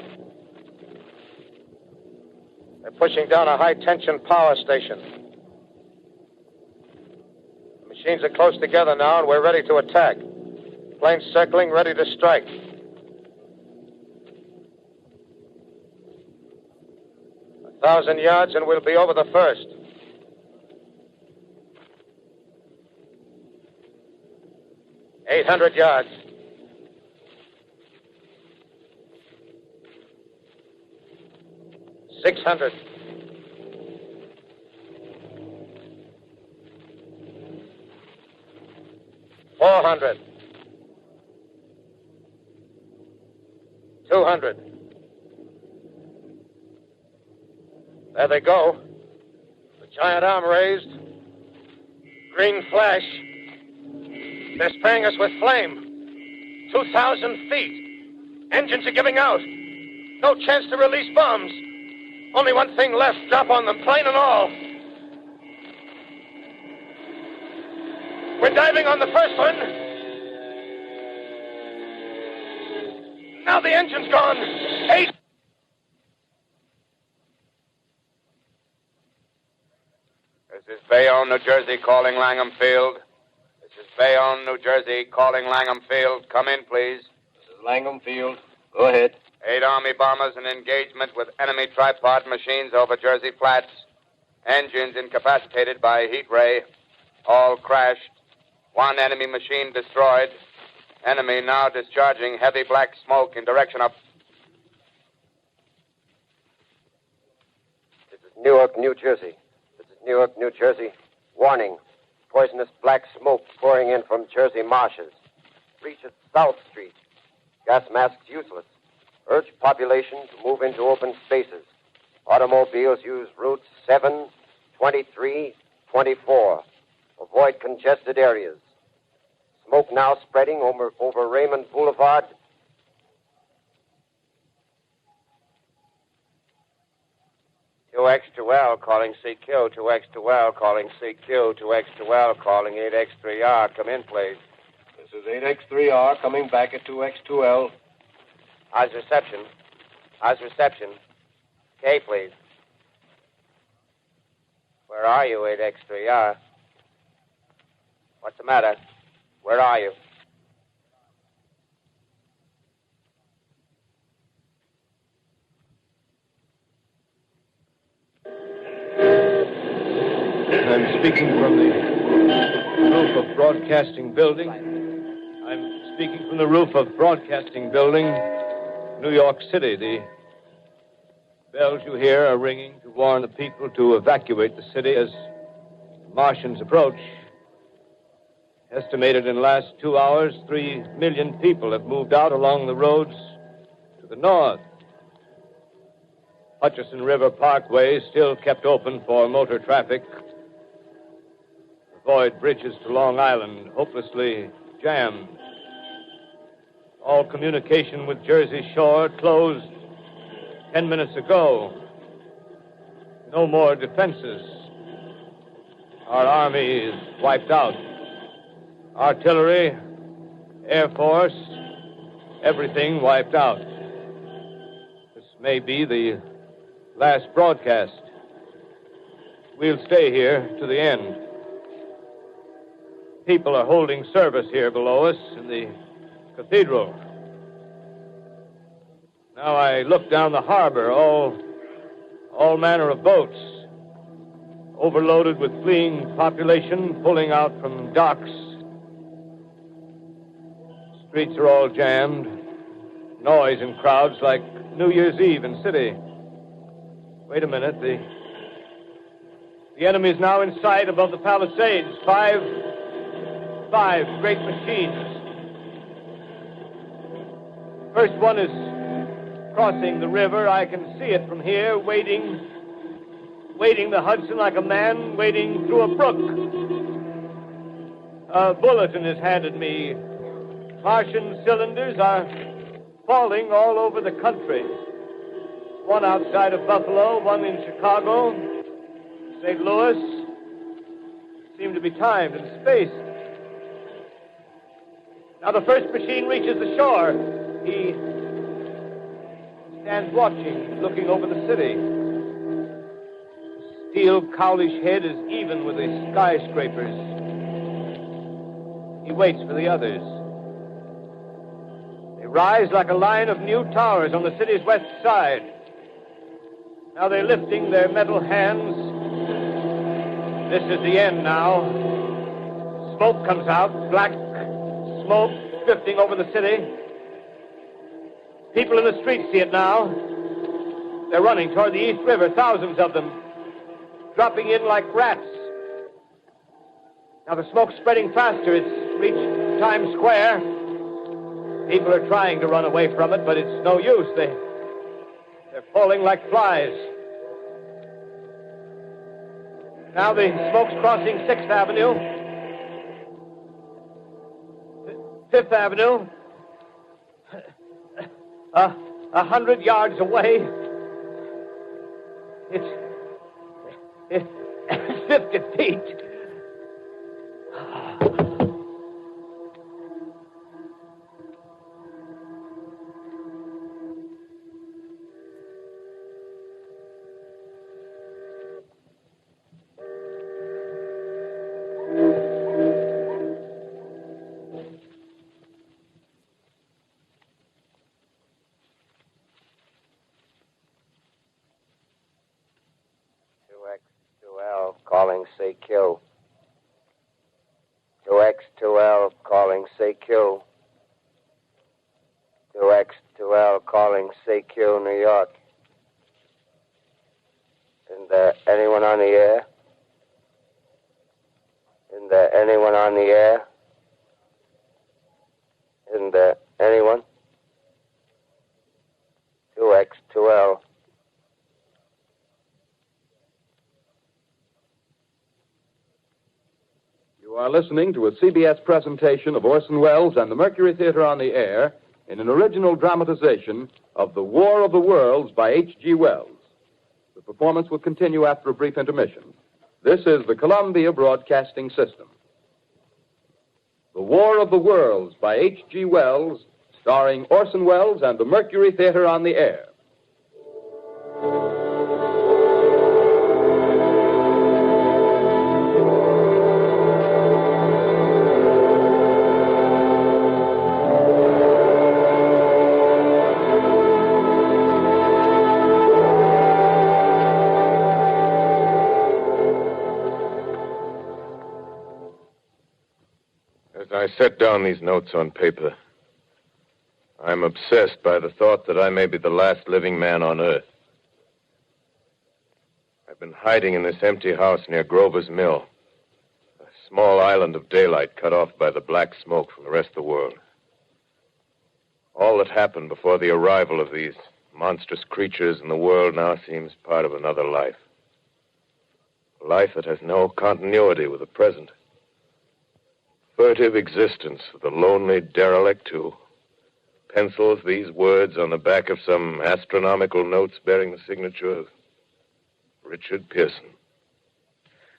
They're pushing down a high-tension power station. Machines are close together now, and we're ready to attack. Planes circling, ready to strike. A 1,000 yards, and we'll be over the first. $800 yards. $600. $400. $200. There they go. The giant arm raised. Green flash. They're spraying us with flame. 2,000 feet. Engines are giving out. No chance to release bombs. Only one thing left. Drop on them, plane and all. We're diving on the first one. Now the engine's gone. 8. This is Bayonne, New Jersey, calling Langham Field. This is Bayonne, New Jersey, calling Langham Field. Come in, please. This is Langham Field. Go ahead. 8 Army bombers in engagement with enemy tripod machines over Jersey Flats. Engines incapacitated by heat ray. All crashed. 1 enemy machine destroyed. Enemy now discharging heavy black smoke in direction of... This is Newark, New Jersey. This is Newark, New Jersey. Warning. Poisonous black smoke pouring in from Jersey marshes. Reach at South Street. Gas masks useless. Urge population to move into open spaces. Automobiles use routes 7, 23, 24. Avoid congested areas. Smoke now spreading over Raymond Boulevard. L calling CQ. 2X2L calling CQ. 2X2L calling 8X3R. Come in, please. This is 8X3R coming back at 2X2L. How's reception? How's reception? K, please. Where are you, 8X3R? What's the matter? Where are you? I'm speaking from the roof of Broadcasting Building. I'm speaking from the roof of Broadcasting Building, New York City. The bells you hear are ringing to warn the people to evacuate the city as Martians approach. Estimated in the last 2 hours, 3 million people have moved out along the roads to the north. Hutchison River Parkway is still kept open for motor traffic. Avoid bridges to Long Island, hopelessly jammed. All communication with Jersey Shore closed 10 minutes ago. No more defenses. Our army is wiped out. Artillery, Air Force, everything wiped out. This may be the last broadcast. We'll stay here to the end. People are holding service here below us in the cathedral. Now I look down the harbor, all manner of boats, overloaded with fleeing population pulling out from docks. Streets are all jammed. Noise in crowds like New Year's Eve in city. Wait a minute. The enemy is now in sight above the Palisades. Five great machines. First one is crossing the river. I can see it from here, wading the Hudson like a man wading through a brook. A bulletin is handed me. Martian cylinders are falling all over the country. One outside of Buffalo, one in Chicago, St. Louis. Seem to be timed and spaced. Now the first machine reaches the shore. He stands watching, looking over the city. The steel cowlish head is even with the skyscrapers. He waits for the others. Rise like a line of new towers on the city's west side. Now they're lifting their metal hands. This is the end now. Smoke comes out, black smoke drifting over the city. People in the streets see it now. They're running toward the East River, thousands of them, dropping in like rats. Now the smoke's spreading faster. It's reached Times Square. People are trying to run away from it, but it's no use. They're falling like flies. Now the smoke's crossing 6th Avenue. 5th Avenue. 100 yards away. It's 50 feet. Calling say Q. 2X2L calling say Q. 2X2L calling say Q, New York. Isn't there anyone on the air? Isn't there anyone on the air? Isn't there anyone? 2X2L. You are listening to a CBS presentation of Orson Welles and the Mercury Theater on the Air in an original dramatization of The War of the Worlds by H.G. Wells. The performance will continue after a brief intermission. This is the Columbia Broadcasting System. The War of the Worlds by H.G. Wells, starring Orson Welles and the Mercury Theater on the Air. set down these notes on paper, I'm obsessed by the thought that I may be the last living man on Earth. I've been hiding in this empty house near Grover's Mill, a small island of daylight cut off by the black smoke from the rest of the world. All that happened before the arrival of these monstrous creatures in the world now seems part of another life. A life that has no continuity with the present. Furtive existence of the lonely derelict who pencils these words on the back of some astronomical notes bearing the signature of Richard Pearson.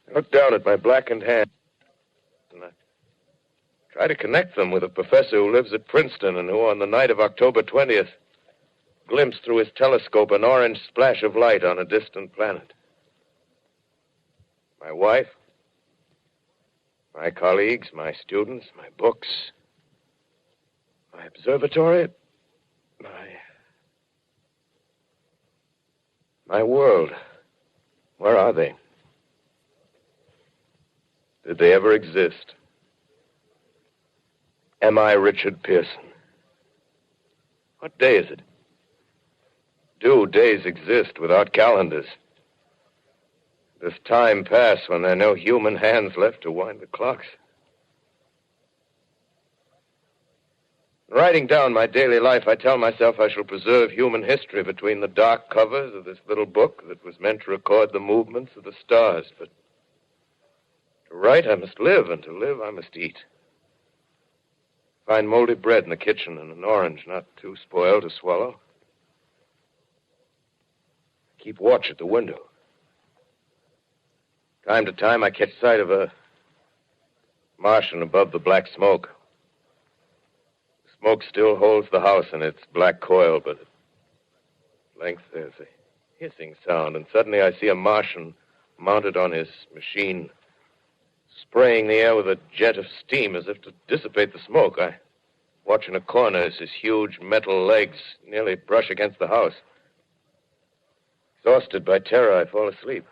I look down at my blackened hand and I try to connect them with a professor who lives at Princeton and who, on the night of October 20th, glimpsed through his telescope an orange splash of light on a distant planet. My wife, my colleagues, my students, my books, my observatory, my world. Where are they? Did they ever exist? Am I Richard Pearson? What day is it? Do days exist without calendars? Does time pass when there are no human hands left to wind the clocks? Writing down my daily life, I tell myself I shall preserve human history between the dark covers of this little book that was meant to record the movements of the stars. But to write, I must live, and to live, I must eat. Find moldy bread in the kitchen and an orange not too spoiled to swallow. Keep watch at the window. Time to time, I catch sight of a Martian above the black smoke. The smoke still holds the house in its black coil, but at length there's a hissing sound, and suddenly I see a Martian mounted on his machine, spraying the air with a jet of steam as if to dissipate the smoke. I watch in a corner as his huge metal legs nearly brush against the house. Exhausted by terror, I fall asleep.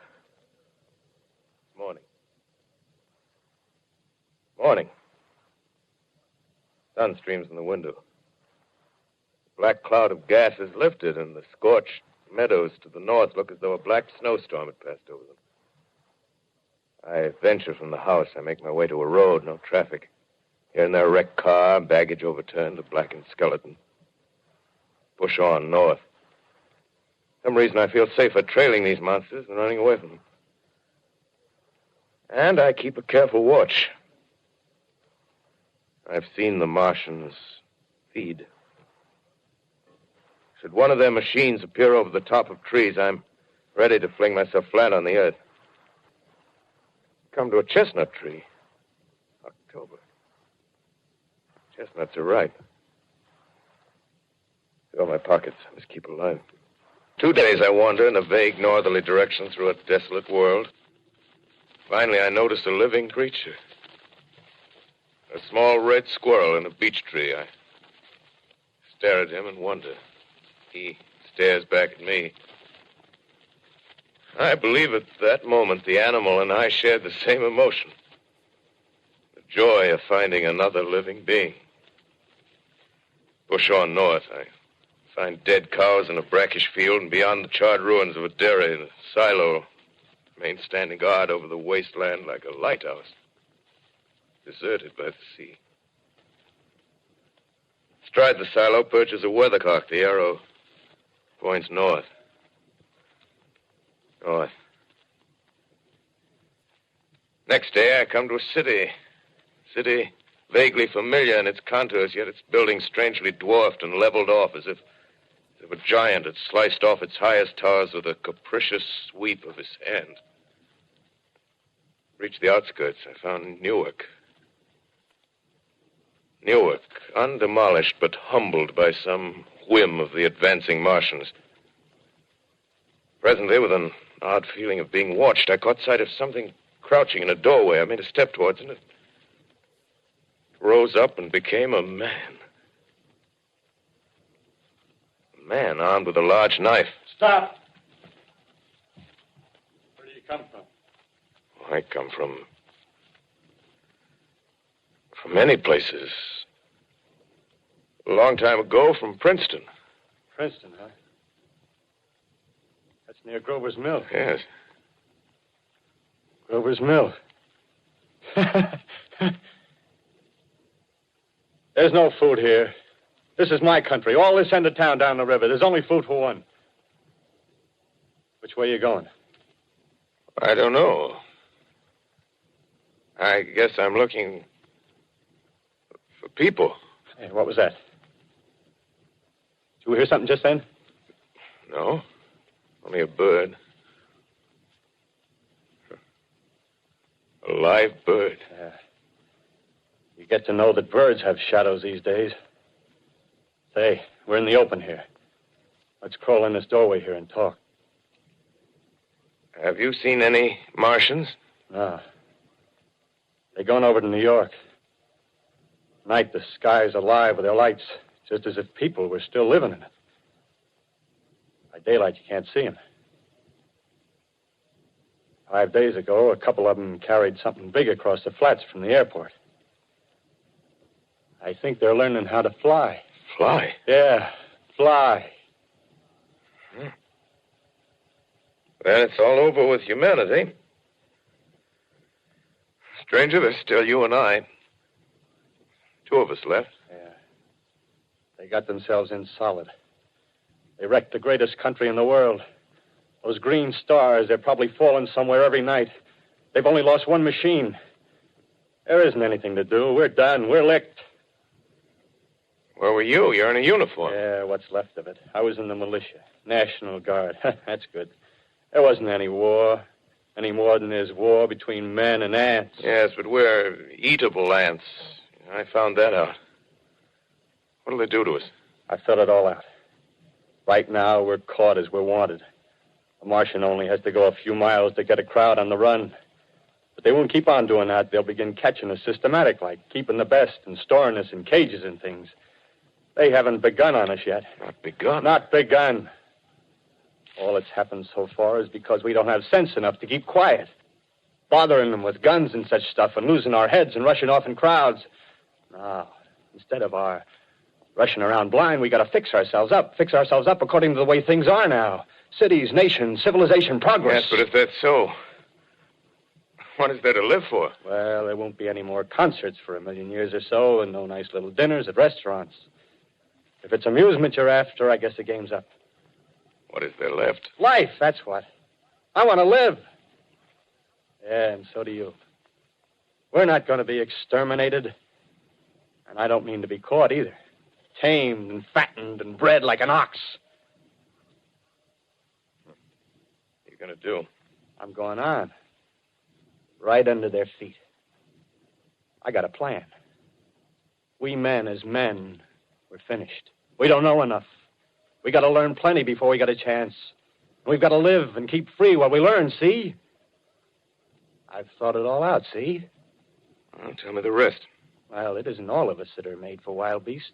Morning. Sun streams in the window. The black cloud of gas is lifted, and the scorched meadows to the north look as though a black snowstorm had passed over them. I venture from the house. I make my way to a road, no traffic. Here and there, a wrecked car, baggage overturned, a blackened skeleton. Push on north. For some reason, I feel safer trailing these monsters than running away from them. And I keep a careful watch. I've seen the Martians feed. Should one of their machines appear over the top of trees, I'm ready to fling myself flat on the earth. Come to a chestnut tree. October. Chestnuts are ripe. Fill my pockets. I must keep alive. 2 days I wander in a vague northerly direction through a desolate world. Finally, I notice a living creature. A small red squirrel in a beech tree. I stare at him and wonder. He stares back at me. I believe at that moment the animal and I shared the same emotion. The joy of finding another living being. Push on north. I find dead cows in a brackish field, and beyond the charred ruins of a dairy, the silo remains standing guard over the wasteland like a lighthouse. Deserted by the sea. Astride the silo perches a weathercock. The arrow points north. North. Next day, I come to a city. City vaguely familiar in its contours, yet its buildings strangely dwarfed and leveled off as if a giant had sliced off its highest towers with a capricious sweep of his hand. Reached the outskirts. I found Newark. Newark, undemolished but humbled by some whim of the advancing Martians. Presently, with an odd feeling of being watched, I caught sight of something crouching in a doorway. I made a step towards it. It rose up and became a man. A man armed with a large knife. Stop! Where do you come from? I come from From many places. A long time ago from Princeton. Princeton, huh? That's near Grover's Mill. Yes. Grover's Mill. There's no food here. This is my country. All this end of town down the river. There's only food for one. Which way are you going? I don't know. I guess I'm looking for people. Hey, what was that? Did you hear something just then? No. Only a bird. A live bird. Yeah. You get to know that birds have shadows these days. Say, we're in the open here. Let's crawl in this doorway here and talk. Have you seen any Martians? No. They're going over to New York. Night, the sky's alive with their lights, just as if people were still living in it. By daylight, you can't see them. 5 days ago, a couple of them carried something big across the flats from the airport. I think they're learning how to fly. Fly? Yeah, fly. Then it's all over with humanity. Stranger, there's still you and I. 2 of us left. Yeah. They got themselves in solid. They wrecked the greatest country in the world. Those green stars, they're probably falling somewhere every night. They've only lost one machine. There isn't anything to do. We're done. We're licked. Where were you? You're in a uniform. Yeah, what's left of it. I was in the militia. National Guard. That's good. There wasn't any war. Any more than there's war between men and ants. Yes, but we're eatable ants. I found that out. What'll they do to us? I thought it all out. Right now, we're caught as we're wanted. A Martian only has to go a few miles to get a crowd on the run. But they won't keep on doing that. They'll begin catching us systematic, like keeping the best and storing us in cages and things. They haven't begun on us yet. Not begun? Not begun. All that's happened so far is because we don't have sense enough to keep quiet. Bothering them with guns and such stuff and losing our heads and rushing off in crowds. No, instead of our rushing around blind, we got to fix ourselves up. Fix ourselves up according to the way things are now. Cities, nations, civilization, progress. Yes, but if that's so, what is there to live for? Well, there won't be any more concerts for 1,000,000 years or so and no nice little dinners at restaurants. If it's amusement you're after, I guess the game's up. What is there left? Life, that's what. I want to live. Yeah, and so do you. We're not going to be exterminated. And I don't mean to be caught either. Tamed and fattened and bred like an ox. What are you going to do? I'm going on. Right under their feet. I got a plan. We men as men, we're finished. We don't know enough. We got to learn plenty before we got a chance. We've got to live and keep free while we learn, see? I've thought it all out, see? Well, tell me the rest. Well, it isn't all of us that are made for wild beasts.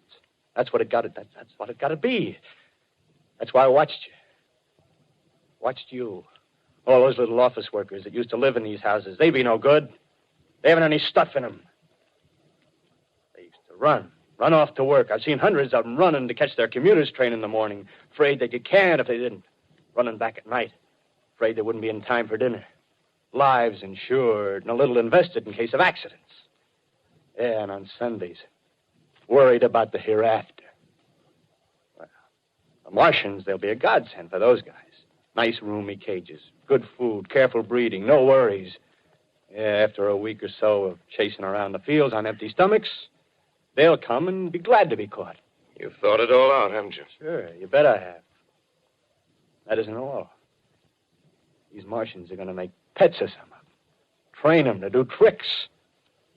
That's what it got to. That's what it got to be. That's why I watched you. Watched you. All those little office workers that used to live in these houses. They be no good. They haven't any stuff in them. They used to run off to work. I've seen hundreds of them running to catch their commuter's train in the morning, afraid they'd get canned if they didn't. Running back at night, afraid they wouldn't be in time for dinner. Lives insured and a little invested in case of accidents. Yeah, and on Sundays, worried about the hereafter. Well, the Martians, they'll be a godsend for those guys. Nice, roomy cages, good food, careful breeding, no worries. Yeah, after a week or so of chasing around the fields on empty stomachs, they'll come and be glad to be caught. You've thought it all out, haven't you? Sure, you bet I have. That isn't all. These Martians are going to make pets of some of them. Train them to do tricks.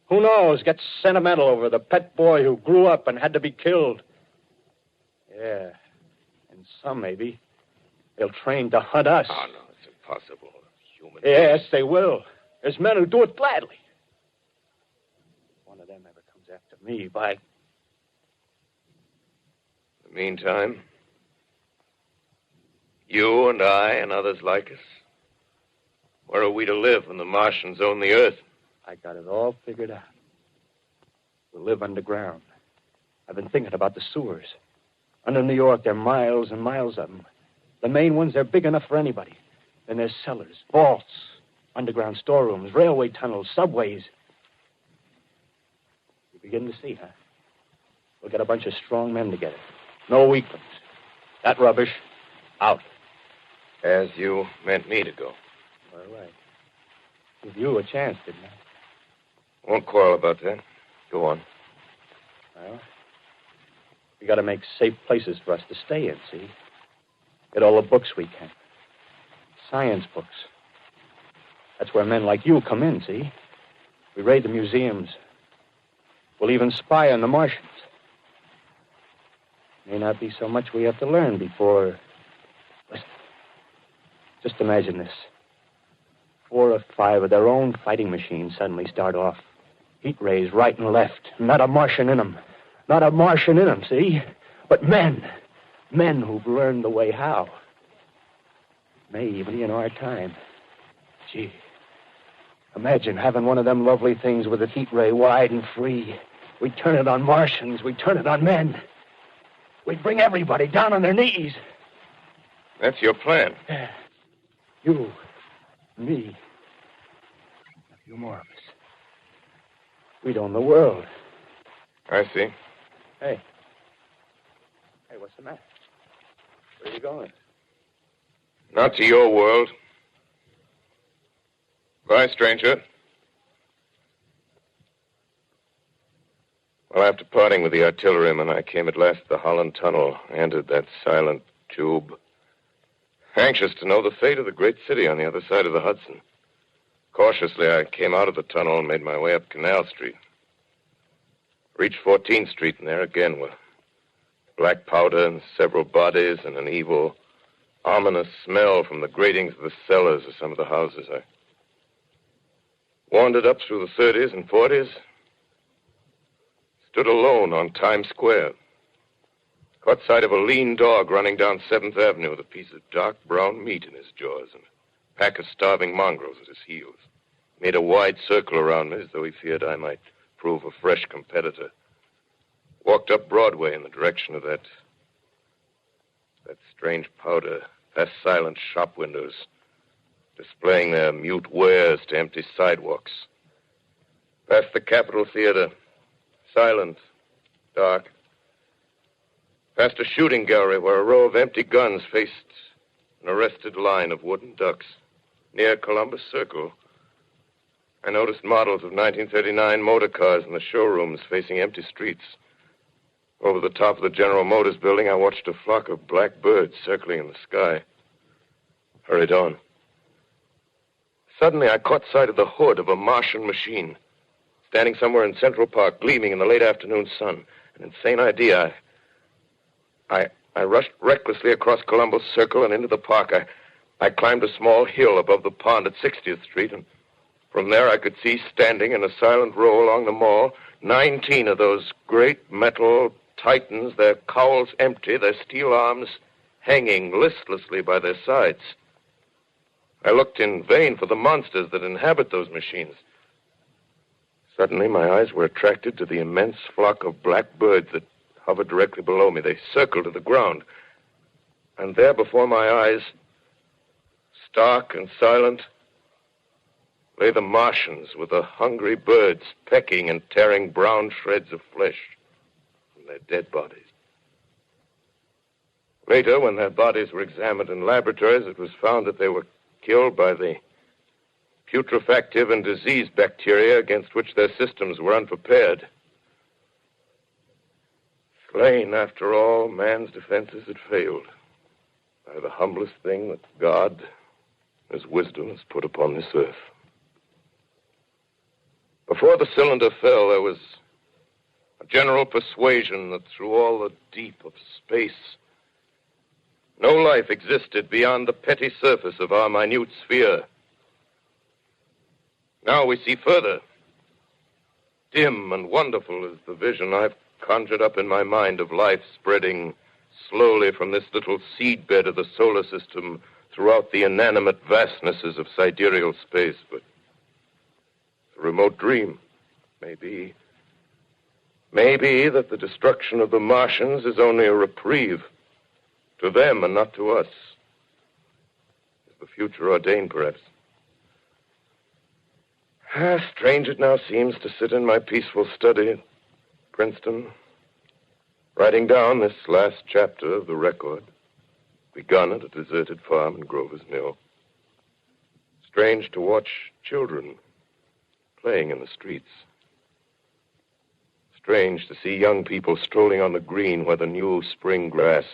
Who knows, get sentimental over the pet boy who grew up and had to be killed. Yeah, and some maybe, they'll train to hunt us. Oh, no, it's impossible. Human Yes, beings. they will. There's men who do it gladly. If one of them ever comes after me, by... In the meantime, you and I and others like us, where are we to live when the Martians own the Earth? I got it all figured out. We'll live underground. I've been thinking about the sewers. Under New York, there are miles and miles of them. The main ones, they're big enough for anybody. Then there's cellars, vaults, underground storerooms, railway tunnels, subways. You begin to see, huh? We'll get a bunch of strong men together. No weaklings. That rubbish, out. As you meant me to go. All right. Give you a chance, didn't I? Won't quarrel about that. Go on. Well, we got to make safe places for us to stay in, see? Get all the books we can. Science books. That's where men like you come in, see? We raid the museums. We'll even spy on the Martians. May not be so much we have to learn before... Listen. Just imagine this. 4 or 5 of their own fighting machines suddenly start off. Heat rays right and left. Not a Martian in them. Not a Martian in them, see? But men. Men who've learned the way how. May even be in our time. Gee. Imagine having one of them lovely things with a heat ray wide and free. We'd turn it on Martians. We'd turn it on men. We'd bring everybody down on their knees. That's your plan. You, me, a few more of us. We'd own the world. I see. Hey, what's the matter? Where are you going? Not to your world. Bye, stranger. Well, after parting with the artilleryman, I came at last to the Holland Tunnel, entered that silent tube, anxious to know the fate of the great city on the other side of the Hudson. Cautiously, I came out of the tunnel and made my way up Canal Street. Reached 14th Street, and there again were black powder and several bodies and an evil, ominous smell from the gratings of the cellars of some of the houses. I wandered up through the 30s and 40s, stood alone on Times Square, caught sight of a lean dog running down 7th Avenue with a piece of dark brown meat in his jaws and a pack of starving mongrels at his heels. Made a wide circle around me as though he feared I might prove a fresh competitor. Walked up Broadway in the direction of that strange powder, past silent shop windows, displaying their mute wares to empty sidewalks. Past the Capitol Theater, silent, dark. Past a shooting gallery where a row of empty guns faced an arrested line of wooden ducks. Near Columbus Circle, I noticed models of 1939 motor cars in the showrooms facing empty streets. Over the top of the General Motors building, I watched a flock of black birds circling in the sky. Hurried on. Suddenly, I caught sight of the hood of a Martian machine, standing somewhere in Central Park, gleaming in the late afternoon sun. An insane idea. I rushed recklessly across Columbus Circle and into the park. I climbed a small hill above the pond at 60th Street, and from there I could see, standing in a silent row along the mall, 19 of those great metal titans, their cowls empty, their steel arms hanging listlessly by their sides. I looked in vain for the monsters that inhabit those machines. Suddenly, my eyes were attracted to the immense flock of black birds that hovered directly below me. They circled to the ground. And there before my eyes, stark and silent, lay the Martians with the hungry birds pecking and tearing brown shreds of flesh from their dead bodies. Later, when their bodies were examined in laboratories, it was found that they were killed by the putrefactive and disease bacteria against which their systems were unprepared. Slain, after all, man's defenses had failed by the humblest thing that God, His wisdom, has put upon this earth. Before the cylinder fell, there was a general persuasion that through all the deep of space, no life existed beyond the petty surface of our minute sphere. Now we see further. Dim and wonderful is the vision I've conjured up in my mind of life spreading slowly from this little seedbed of the solar system throughout the inanimate vastnesses of sidereal space. But a remote dream, maybe. Maybe that the destruction of the Martians is only a reprieve to them and not to us. Is the future ordained, perhaps? Strange it now seems to sit in my peaceful study at Princeton, writing down this last chapter of the record, begun at a deserted farm in Grover's Mill. Strange to watch children playing in the streets. Strange to see young people strolling on the green where the new spring grass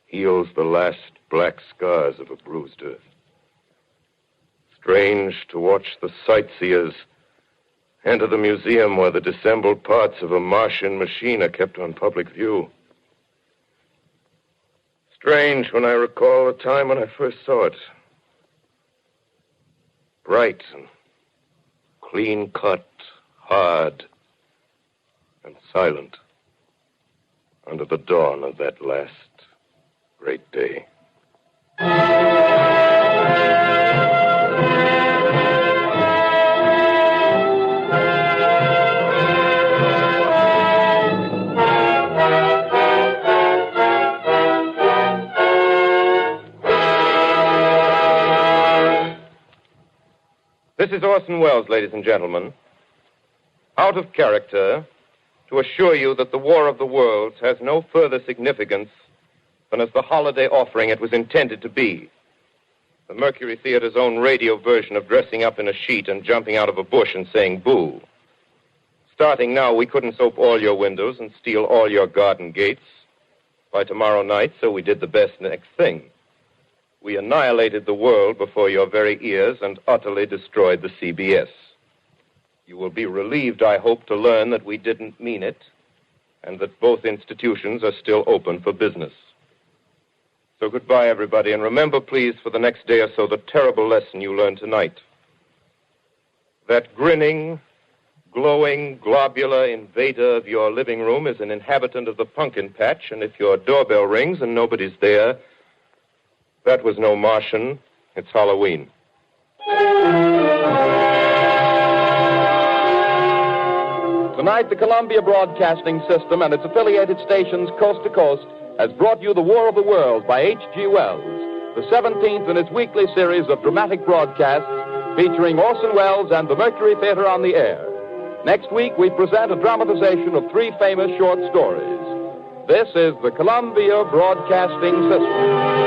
heals the last black scars of a bruised earth. Strange to watch the sightseers enter the museum where the dissembled parts of a Martian machine are kept on public view. Strange when I recall the time when I first saw it. Bright and clean-cut, hard and silent under the dawn of that last great day. This is Orson Welles, ladies and gentlemen, out of character, to assure you that the War of the Worlds has no further significance than as the holiday offering it was intended to be. The Mercury Theater's own radio version of dressing up in a sheet and jumping out of a bush and saying boo. Starting now, we couldn't soap all your windows and steal all your garden gates by tomorrow night, so we did the best next thing. We annihilated the world before your very ears and utterly destroyed the CBS. You will be relieved, I hope, to learn that we didn't mean it and that both institutions are still open for business. So goodbye, everybody, and remember, please, for the next day or so, the terrible lesson you learned tonight. That grinning, glowing, globular invader of your living room is an inhabitant of the pumpkin patch, and if your doorbell rings and nobody's there, that was no Martian. It's Halloween. Tonight, the Columbia Broadcasting System and its affiliated stations coast to coast has brought you The War of the Worlds by H.G. Wells, the 17th in its weekly series of dramatic broadcasts featuring Orson Welles and the Mercury Theater on the air. Next week, we present a dramatization of 3 famous short stories. This is the Columbia Broadcasting System.